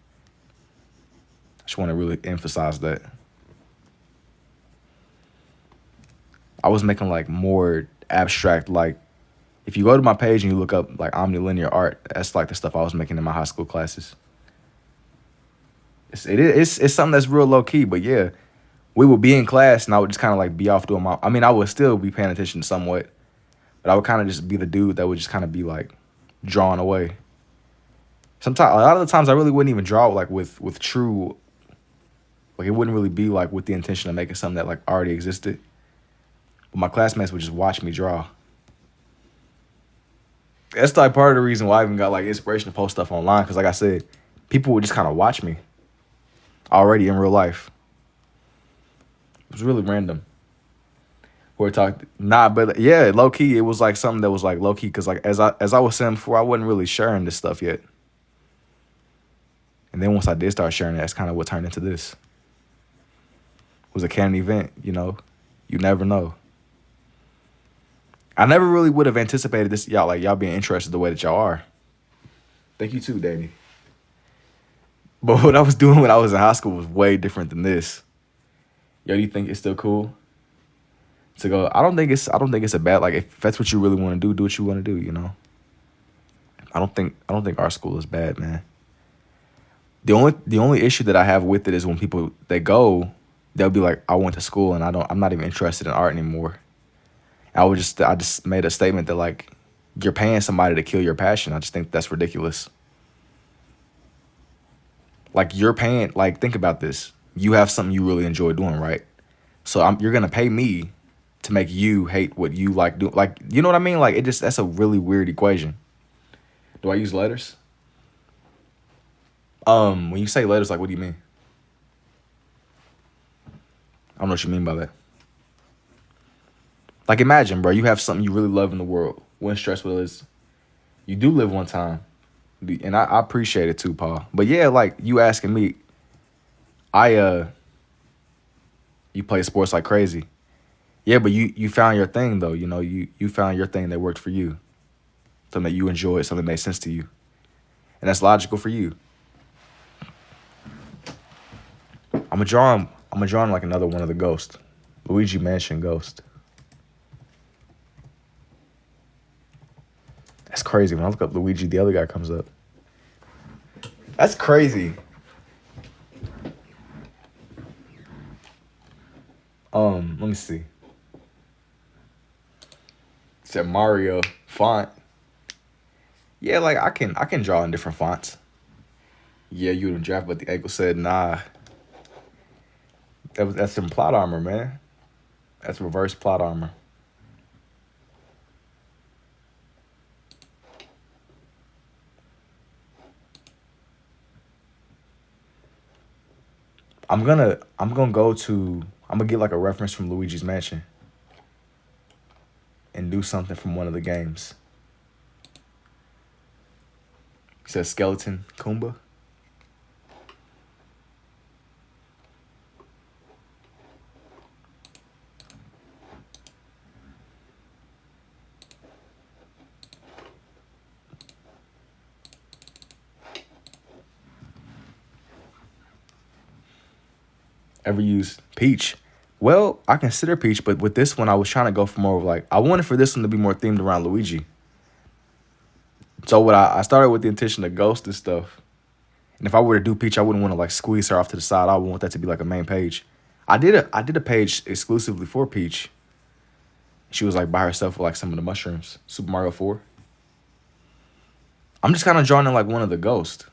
I just want to really emphasize that. I was making like more abstract, like if you go to my page and you look up like omnilinear art, that's like the stuff I was making in my high school classes. It's something that's real low key, but yeah, we would be in class and I would just kind of like be off doing my. I mean, I would still be paying attention somewhat, but I would kind of just be the dude that would just kind of be like drawn away. Sometimes, a lot of the times, I really wouldn't even draw like with true. Like it wouldn't really be like with the intention of making something that like already existed. But my classmates would just watch me draw. That's like part of the reason why I even got like inspiration to post stuff online. Because like I said, people would just kind of watch me already in real life. It was really random. But yeah, low key, it was like something that was like low key. Because like as I was saying before, I wasn't really sharing this stuff yet. And then once I did start sharing it, that's kind of what turned into this. It was a canon event, you know. You never know. I never really would have anticipated this, y'all being interested the way that y'all are. Thank you too, Danny. But what I was doing when I was in high school was way different than this. Yo, do you think it's still cool to go? I don't think it's a bad, like if that's what you really want to do what you want to do, you know. I don't think our school is bad, man. The only issue that I have with it is when people they'll be like, I went to school and I'm not even interested in art anymore. I just made a statement that like you're paying somebody to kill your passion. I just think that's ridiculous. Like you're paying, like think about this. You have something you really enjoy doing, right? So you're gonna pay me to make you hate what you like doing. Like, you know what I mean? Like that's a really weird equation. Do I use letters? When you say letters, like what do you mean? I don't know what you mean by that. Like imagine, bro, you have something you really love in the world. Wouldn't stress what it is. You do live one time. And I appreciate it too, Paul. But yeah, like you asking me, you play sports like crazy. Yeah, but you found your thing though, you know, you found your thing that worked for you. Something that you enjoyed, something that made sense to you. And that's logical for you. I'm gonna draw him like another one of the ghosts. Luigi Mansion ghost. That's crazy. When I look up Luigi, the other guy comes up. That's crazy. Let me see. It said Mario font. Yeah, like I can draw in different fonts. Yeah, you would draft, but the echo said nah. That's some plot armor, man. That's reverse plot armor. I'm gonna get like a reference from Luigi's Mansion and do something from one of the games. It says Skeleton Kumba. Ever used Peach? Well, I consider Peach, but with this one, I was trying to go for more of like, I wanted for this one to be more themed around Luigi. So what I started with the intention of Ghost and stuff. And if I were to do Peach, I wouldn't want to like squeeze her off to the side. I would want that to be like a main page. I did a page exclusively for Peach. She was like by herself with like some of the mushrooms. Super Mario 4. I'm just kind of drawing in like one of the ghosts.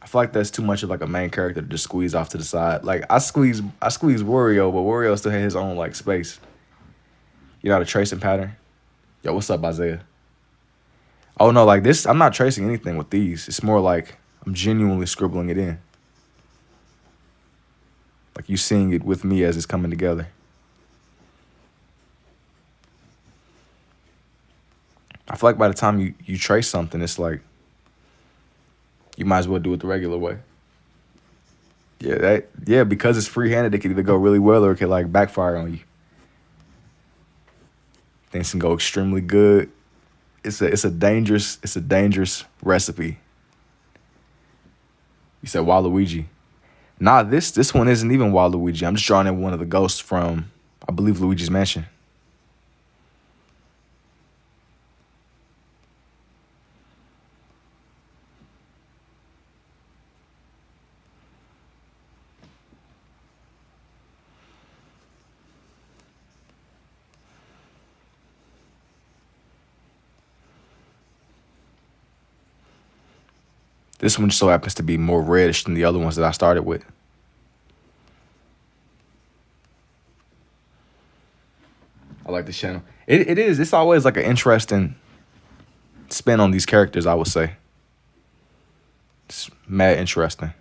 I feel like that's too much of like a main character to just squeeze off to the side. Like I squeeze Wario, but Wario still had his own like space. You know, the tracing pattern. Yo, what's up, Isaiah? Oh no, like this, I'm not tracing anything with these. It's more like I'm genuinely scribbling it in. Like you seeing it with me as it's coming together. I feel like by the time you trace something, it's like you might as well do it the regular way. Yeah, because it's free handed, it can either go really well or it can like backfire on you. Things can go extremely good. It's a dangerous recipe. You said Waluigi. Nah, this one isn't even Waluigi. I'm just drawing in one of the ghosts from, I believe, Luigi's Mansion. This one just so happens to be more reddish than the other ones that I started with. I like this channel. It is. It's always like an interesting spin on these characters, I would say. It's mad interesting.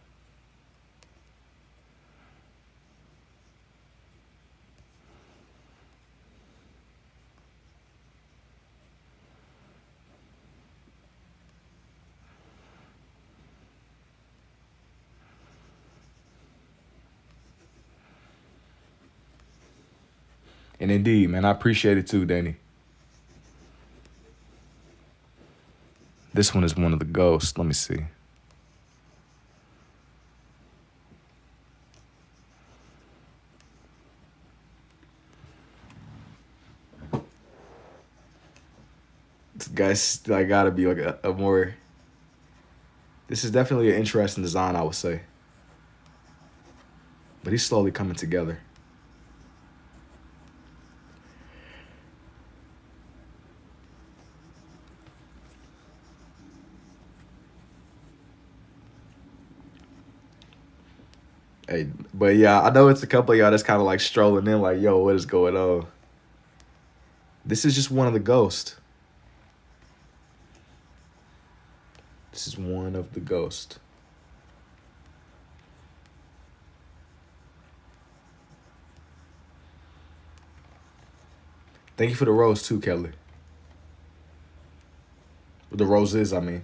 And indeed, man, I appreciate it too, Danny. This one is one of the ghosts. Let me see. This guy's like gotta be like a more. This is definitely an interesting design, I would say. But he's slowly coming together. Hey, but yeah, I know it's a couple of y'all that's kind of like strolling in, like, yo, what is going on? This is just one of the ghosts. This is one of the ghosts. Thank you for the rose too, Kelly. The roses, I mean.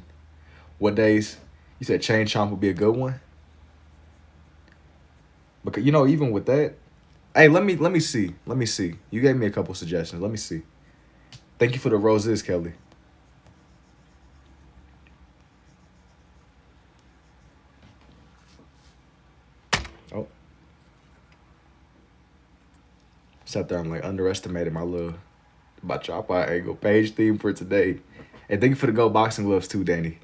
What days? You said Chain Chomp would be a good one? Because you know, even with that, hey, let me see. Let me see. You gave me a couple suggestions. Let me see. Thank you for the roses, Kelly. Oh. Sat there, I'm like underestimating my chop out angle. Page theme for today. And thank you for the gold boxing gloves too, Danny.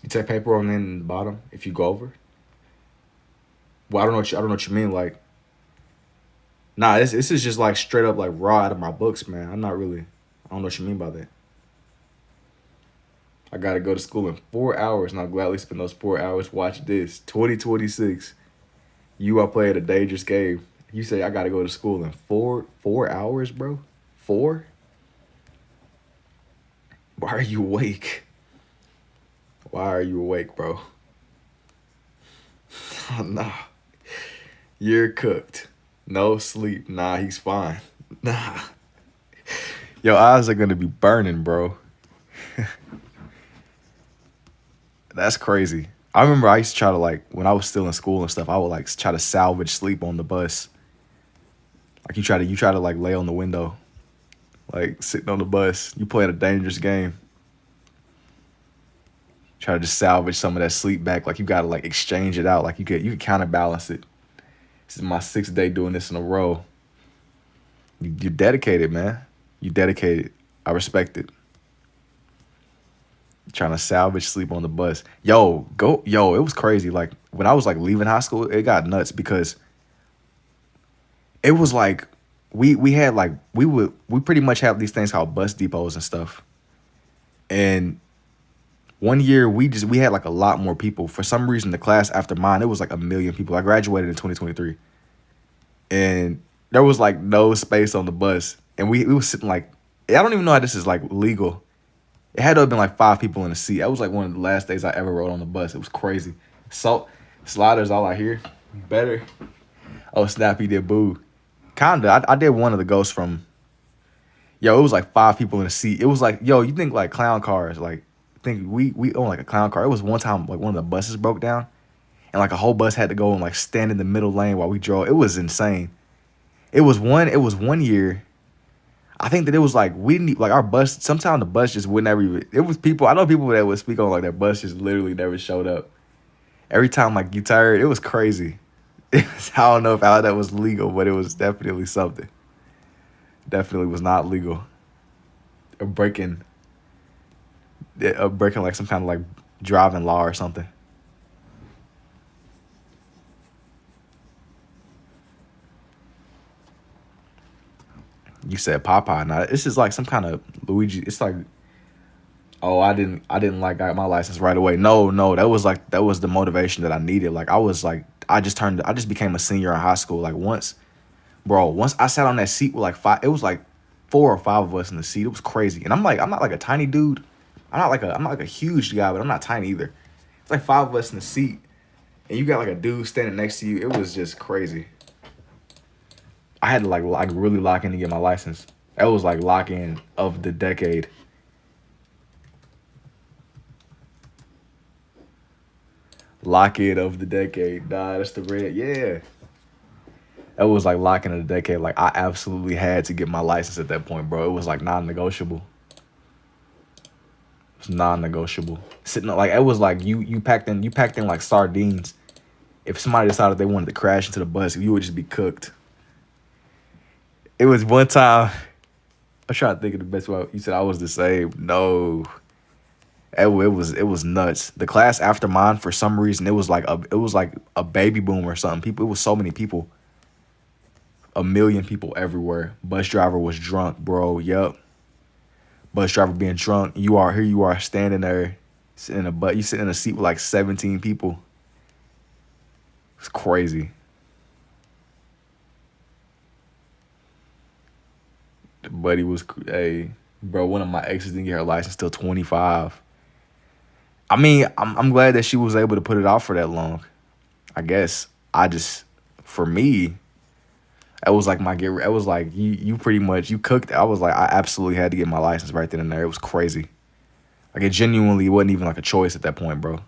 You take paper on in the bottom if you go over. Well, I don't know what you mean. Like, nah, this is just like straight up like raw out of my books, man. I'm not really. I don't know what you mean by that. I gotta go to school in 4 hours, and I'll gladly spend those 4 hours. Watch this. 2026. You are playing a dangerous game. You say I gotta go to school in 4 hours, bro? 4? Why are you awake? Why are you awake, bro? Nah. You're cooked. No sleep. Nah, he's fine. Nah. Your eyes are gonna be burning, bro. That's crazy. I remember I used to try to like when I was still in school and stuff, I would like try to salvage sleep on the bus. Like you try to like lay on the window, like sitting on the bus. You playing a dangerous game. Try to just salvage some of that sleep back. Like you gotta like exchange it out. Like you could counterbalance it. This is my 6th day doing this in a row. You're dedicated, man. You dedicated. I respect it. trying to salvage sleep on the bus. Yo, it was crazy. Like when I was like leaving high school, it got nuts because it was like we had like we pretty much have these things called bus depots and stuff. And one year we had like a lot more people. For some reason, the class after mine, it was like 1 million people. I graduated in 2023, and there was like no space on the bus, and we was sitting like, I don't even know how this is like legal. It had to have been like 5 people in the seat. That was like one of the last days I ever rode on the bus. It was crazy. Salt sliders, all I hear. Better. Oh, Snappy did boo. Kinda. I did one of the ghosts from. Yo, it was like 5 people in the seat. It was like, yo, you think like clown cars? Like, think we own like a clown car. It was one time like one of the buses broke down, and like a whole bus had to go and like stand in the middle lane while we drove. It was insane. It was one year. I think that it was like we didn't like our bus. Sometimes the bus just would never even. It was people. I know people that would speak on like their bus just literally never showed up. Every time like you tired, it was crazy. I don't know if how that was legal, but it was definitely something. Definitely was not legal. Or breaking like some kind of like driving law or something. You said Popeye. Now this is like some kind of Luigi. It's like, oh, I didn't like got my license right away. No, that was the motivation that I needed. Like I just became a senior in high school. Like once I sat on that seat with like 5, it was like 4 or 5 of us in the seat. It was crazy. And I'm not like a tiny dude. I'm not like a huge guy, but I'm not tiny either. It's like 5 of us in the seat, and you got like a dude standing next to you. It was just crazy. I had to like really lock in to get my license. That was like lock in of the decade. Lock in of the decade. Nah, that's the red. Yeah. That was like locking of the decade. Like I absolutely had to get my license at that point, bro. It was like non-negotiable. It was non-negotiable. Sitting like it was like you packed in like sardines. If somebody decided they wanted to crash into the bus, you would just be cooked. It was one time. I'm trying to think of the best way. You said I was the same. No. It was nuts. The class after mine, for some reason, it was like a baby boom or something. People, it was so many people. 1 million people everywhere. Bus driver was drunk, bro. Yup. Bus driver being drunk. You are standing there, sitting in a butt. You sitting in a seat with like 17 people. It's crazy. The buddy was, hey, bro. One of my exes didn't get her license till 25. I mean, I'm glad that she was able to put it off for that long. I guess for me, it was like it was like you pretty much you cooked. I was like I absolutely had to get my license right then and there. It was crazy. Like it genuinely wasn't even like a choice at that point, bro.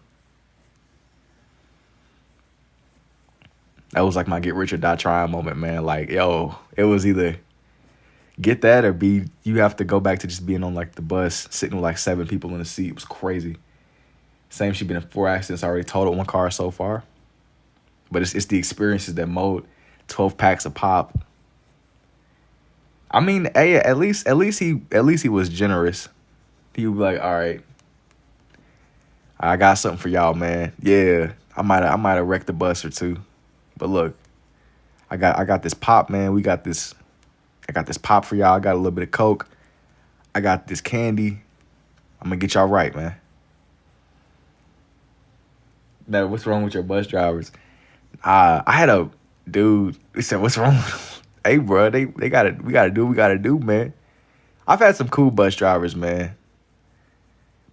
That was like my get rich or die trying moment, man. Like, yo, it was either get that or you have to go back to just being on like the bus, sitting with like 7 people in the seat. It was crazy. Same, she been in 4 accidents, already totaled 1 car so far. But it's the experiences that mold. 12 packs of pop. I mean, hey, at least he was generous. He would be like, all right, I got something for y'all, man. Yeah, I might have wrecked a bus or 2. But look, I got this pop, man. I got this pop for y'all. I got a little bit of Coke. I got this candy. I'm gonna get y'all right, man. Now, what's wrong with your bus drivers? I had a dude. He said, "What's wrong with them?" Hey, bro, we gotta do what we gotta do, man. I've had some cool bus drivers, man,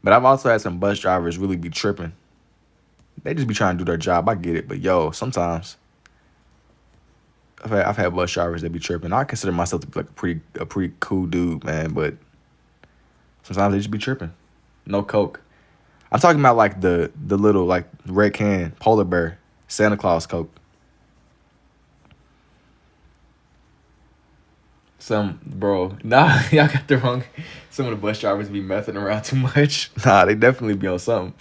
but I've also had some bus drivers really be tripping. They just be trying to do their job. I get it, but yo, sometimes I've had bus drivers that be tripping. I consider myself to be like a pretty cool dude, man, but sometimes they just be tripping. No Coke. I'm talking about like the little like red can polar bear Santa Claus Coke. Bro, nah, y'all got the wrong. Some of the bus drivers be messing around too much. Nah, they definitely be on something.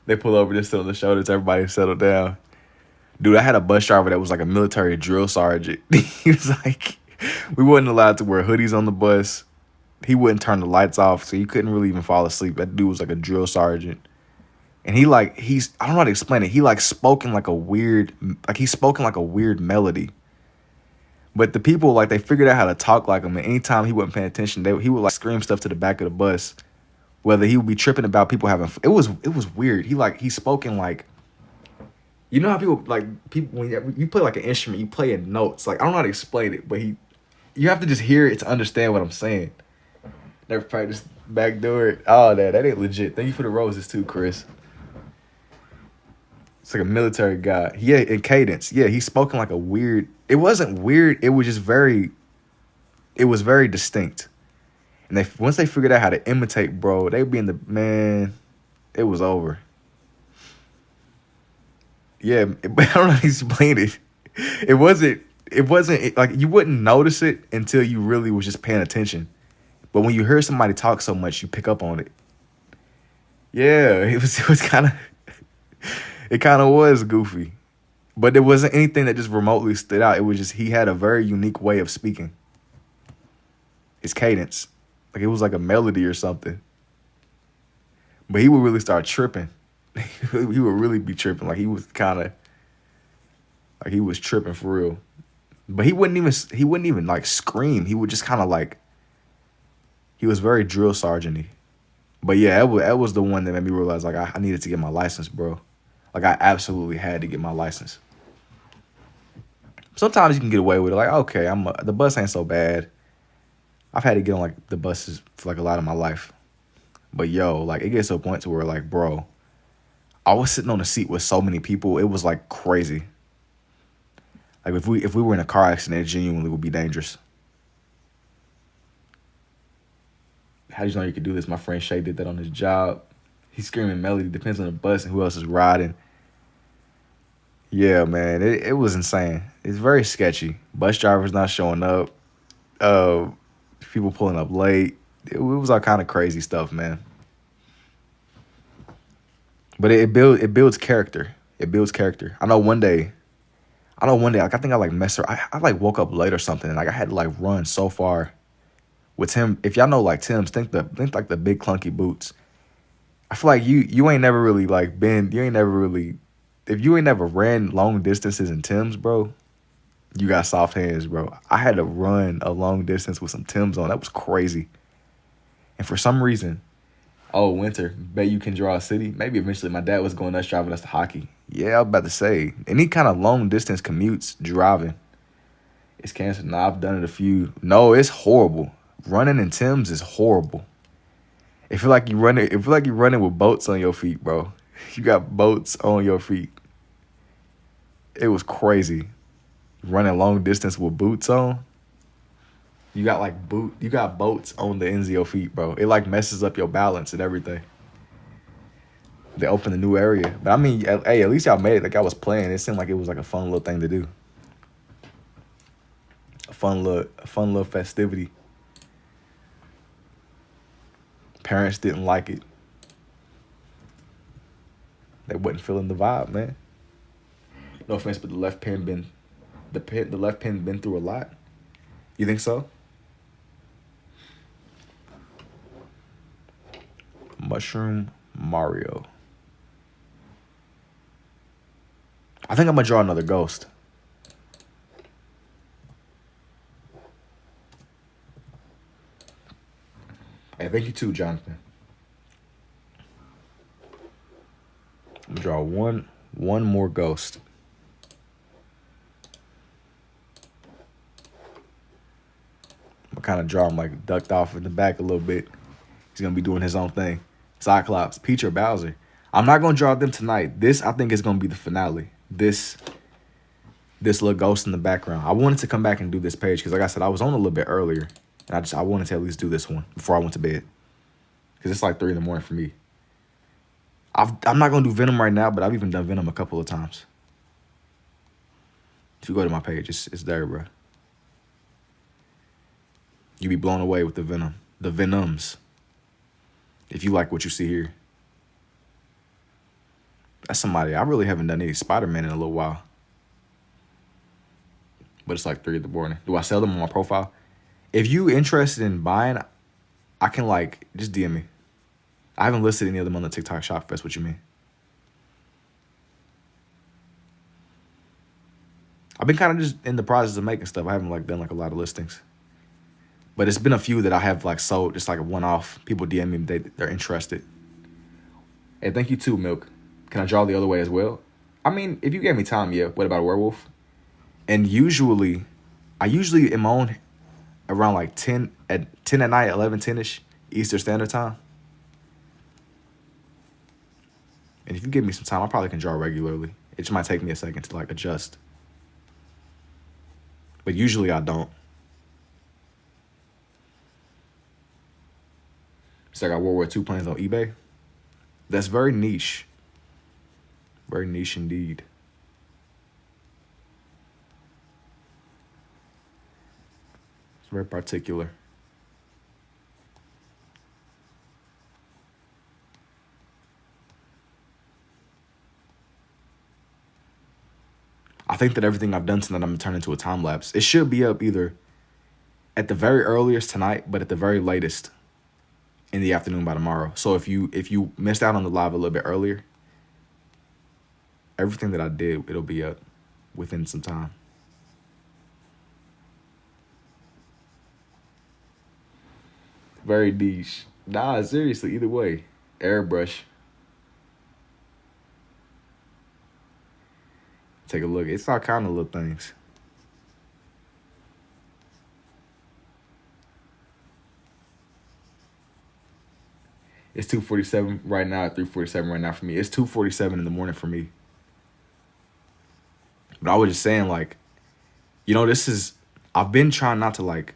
They pull over just on the shoulders, everybody settle down. Dude, I had a bus driver that was like a military drill sergeant. He was like, we wasn't allowed to wear hoodies on the bus. He wouldn't turn the lights off, so you couldn't really even fall asleep. That dude was like a drill sergeant. And he's I don't know how to explain it. He like spoke in like a weird, like he spoke in like a weird melody. But the people, like, they figured out how to talk like him. And anytime he wasn't paying attention, he would like scream stuff to the back of the bus. Whether he would be tripping about people having, it was weird. He spoke in like, you know how people when you play like an instrument, you play in notes. Like, I don't know how to explain it, but you have to just hear it to understand what I'm saying. Never practiced backdoor. Oh, that ain't legit. Thank you for the roses too, Chris. It's like a military guy. Yeah, in cadence. Yeah, he's spoken like a weird. It wasn't weird. It was just very. It was very distinct. And once they figured out how to imitate, bro, they'd be in the man. It was over. Yeah, but I don't know how to explain it. It wasn't. Like, you wouldn't notice it until you really was just paying attention. But when you hear somebody talk so much, you pick up on it. Yeah, it was kind of. It kind of was goofy. But there wasn't anything that just remotely stood out. It was just he had a very unique way of speaking. His cadence. Like, it was like a melody or something. But he would really start tripping. He would really be tripping. Like, he was kind of... Like, he was tripping for real. But he wouldn't even like scream. He would just kind of like... He was very drill sergeant-y. But yeah, that was the one that made me realize, like, I needed to get my license, bro. Like, I absolutely had to get my license. Sometimes you can get away with it. Like, okay, the bus ain't so bad. I've had to get on, like, the buses for, like, a lot of my life. But, yo, like, it gets to a point to where, like, bro, I was sitting on a seat with so many people. It was, like, crazy. Like, if we were in a car accident, it genuinely would be dangerous. How did you know you could do this? My friend Shay did that on his job. He's screaming melody. Depends on the bus and who else is riding. Yeah, man, it was insane. It's very sketchy. Bus drivers not showing up. People pulling up late. It was all kind of crazy stuff, man. But it builds character. It builds character. I know one day, like, I think I like messed around. I like woke up late or something, and like I had to like run so far with Tim. If y'all know like Tim's, think like the big clunky boots. I feel like you ain't never really like been. You ain't never really. If you ain't never ran long distances in Tim's, bro, you got soft hands, bro. I had to run a long distance with some Tim's on. That was crazy. And for some reason, winter, bet you can draw a city. Maybe eventually my dad was going nuts driving us to hockey. Yeah, I was about to say. Any kind of long distance commutes, driving, it's cancer. Nah, I've done it a few. No, it's horrible. Running in Tim's is horrible. It feel like you're running with boats on your feet, bro. You got boats on your feet. It was crazy. Running long distance with boots on. You got boats on the ends of your feet, bro. It like messes up your balance and everything. They opened a new area. But I mean, hey, at least y'all made it. Like, I was playing. It seemed like it was like a fun little thing to do. A fun little festivity. Parents didn't like it. They wasn't feeling the vibe, man. No offense, but the left pen been through a lot. You think so? Mushroom Mario. I think I'm gonna draw another ghost. Hey, thank you too, Jonathan. I'm gonna draw one more ghost. I'm gonna kind of draw him like ducked off in the back a little bit. He's gonna be doing his own thing. Cyclops, Peach, or Bowser. I'm not gonna draw them tonight. This, I think, is gonna be the finale. This little ghost in the background. I wanted to come back and do this page because, like I said, I was on a little bit earlier, and I wanted to at least do this one before I went to bed because it's like 3 a.m. for me. I'm not gonna do Venom right now, but I've even done Venom a couple of times. If you go to my page, it's there, bro. You be blown away with the Venoms. If you like what you see here. That's somebody. I really haven't done any Spider-Man in a little while. But it's like 3 a.m. Do I sell them on my profile? If you interested in buying, I can like just DM me. I haven't listed any of them on the TikTok Shop Fest. What you mean? I've been kind of just in the process of making stuff. I haven't like done like a lot of listings, but it's been a few that I have like sold, just like a one-off. People DM me, they're interested. Hey, thank you too, Milk. Can I draw the other way as well? I mean, if you gave me time, yeah. What about a werewolf? And I usually am on around like 10 at night, 11, 10-ish Eastern Standard Time. And if you give me some time, I probably can draw regularly. It just might take me a second to like adjust. But usually I don't. So I got World War II planes on eBay. That's very niche. Very niche indeed. It's very particular. I think that everything I've done tonight, I'm gonna turn into a time lapse. It should be up either at the very earliest tonight, but at the very latest in the afternoon by tomorrow. So if you missed out on the live a little bit earlier, everything that I did, it'll be up within some time. Very niche. Nah, seriously, either way. Airbrush. Take a look. It's all kind of little things. It's 2:47 right now, 3:47 right now for me. It's 2:47 in the morning for me. But I was just saying, like, I've been trying not to, like,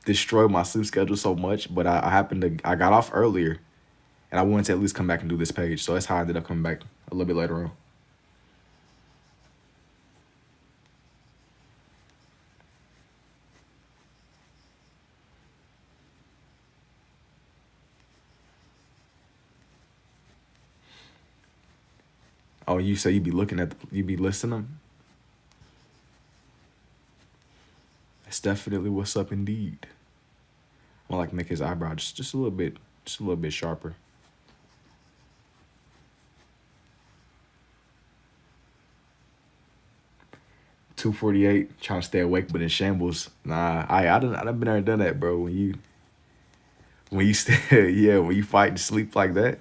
destroy my sleep schedule so much, but I got off earlier, and I wanted to at least come back and do this page. So that's how I ended up coming back a little bit later on. Oh, you say you be listening? That's definitely what's up indeed. I want like make his eyebrow just a little bit sharper. $2:48, trying to stay awake, but in shambles. Nah, I done been there and done that, bro. When you stay, yeah, when you fight to sleep like that.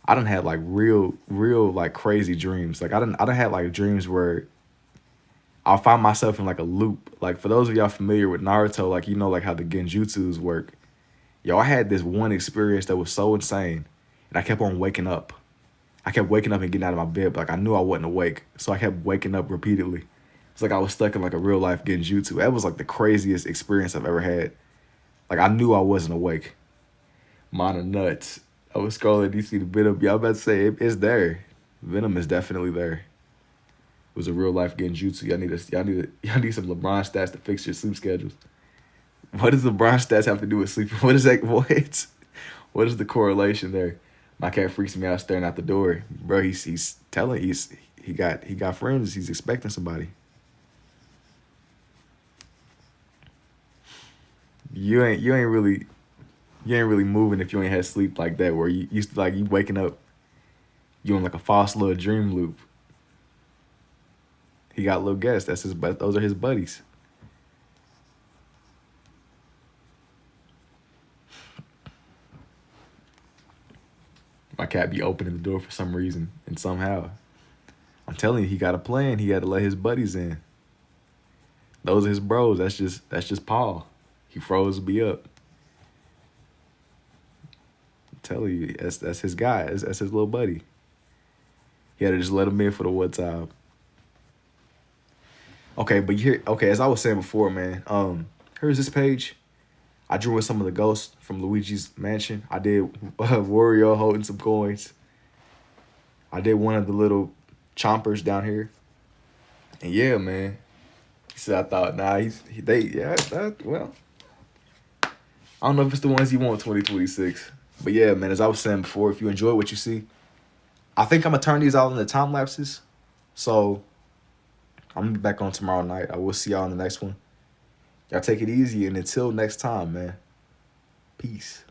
I done had like real like crazy dreams. Like I done had like dreams where I'll find myself in like a loop. Like for those of y'all familiar with Naruto, like like how the genjutsus work. Yo, I had this one experience that was so insane, and I kept on waking up. I kept waking up and getting out of my bed, but like I knew I wasn't awake, so I kept waking up repeatedly. It's like I was stuck in like a real life genjutsu. That was like the craziest experience I've ever had. Like I knew I wasn't awake. Mine are nuts. I was scrolling, you see the Venom. Y'all about to say it's there. Venom is definitely there. It was a real life genjutsu. Y'all need some LeBron stats to fix your sleep schedules. What does LeBron stats have to do with sleep? What is that? What is the correlation there? My cat freaks me out staring out the door, bro. He's telling he got friends. He's expecting somebody. You ain't really moving if you ain't had sleep like that, where you used to like you waking up, you in like a false little dream loop. He got little guests. Those are his buddies. My cat be opening the door for some reason and somehow. I'm telling you, he got a plan. He had to let his buddies in. Those are his bros. That's just Paul. He froze me up. I'm telling you, that's his guy. That's his little buddy. He had to just let him in for the one time. Okay, but as I was saying before, man, here's this page. I drew in some of the ghosts from Luigi's Mansion. I did Wario holding some coins. I did one of the little chompers down here. And yeah, man. He said, I thought, well, I don't know if it's the ones you want 2026. But yeah, man, as I was saying before, if you enjoy what you see, I think I'm going to turn these all into time lapses. So I'm going to be back on tomorrow night. I will see y'all in the next one. Y'all take it easy, and until next time, man. Peace.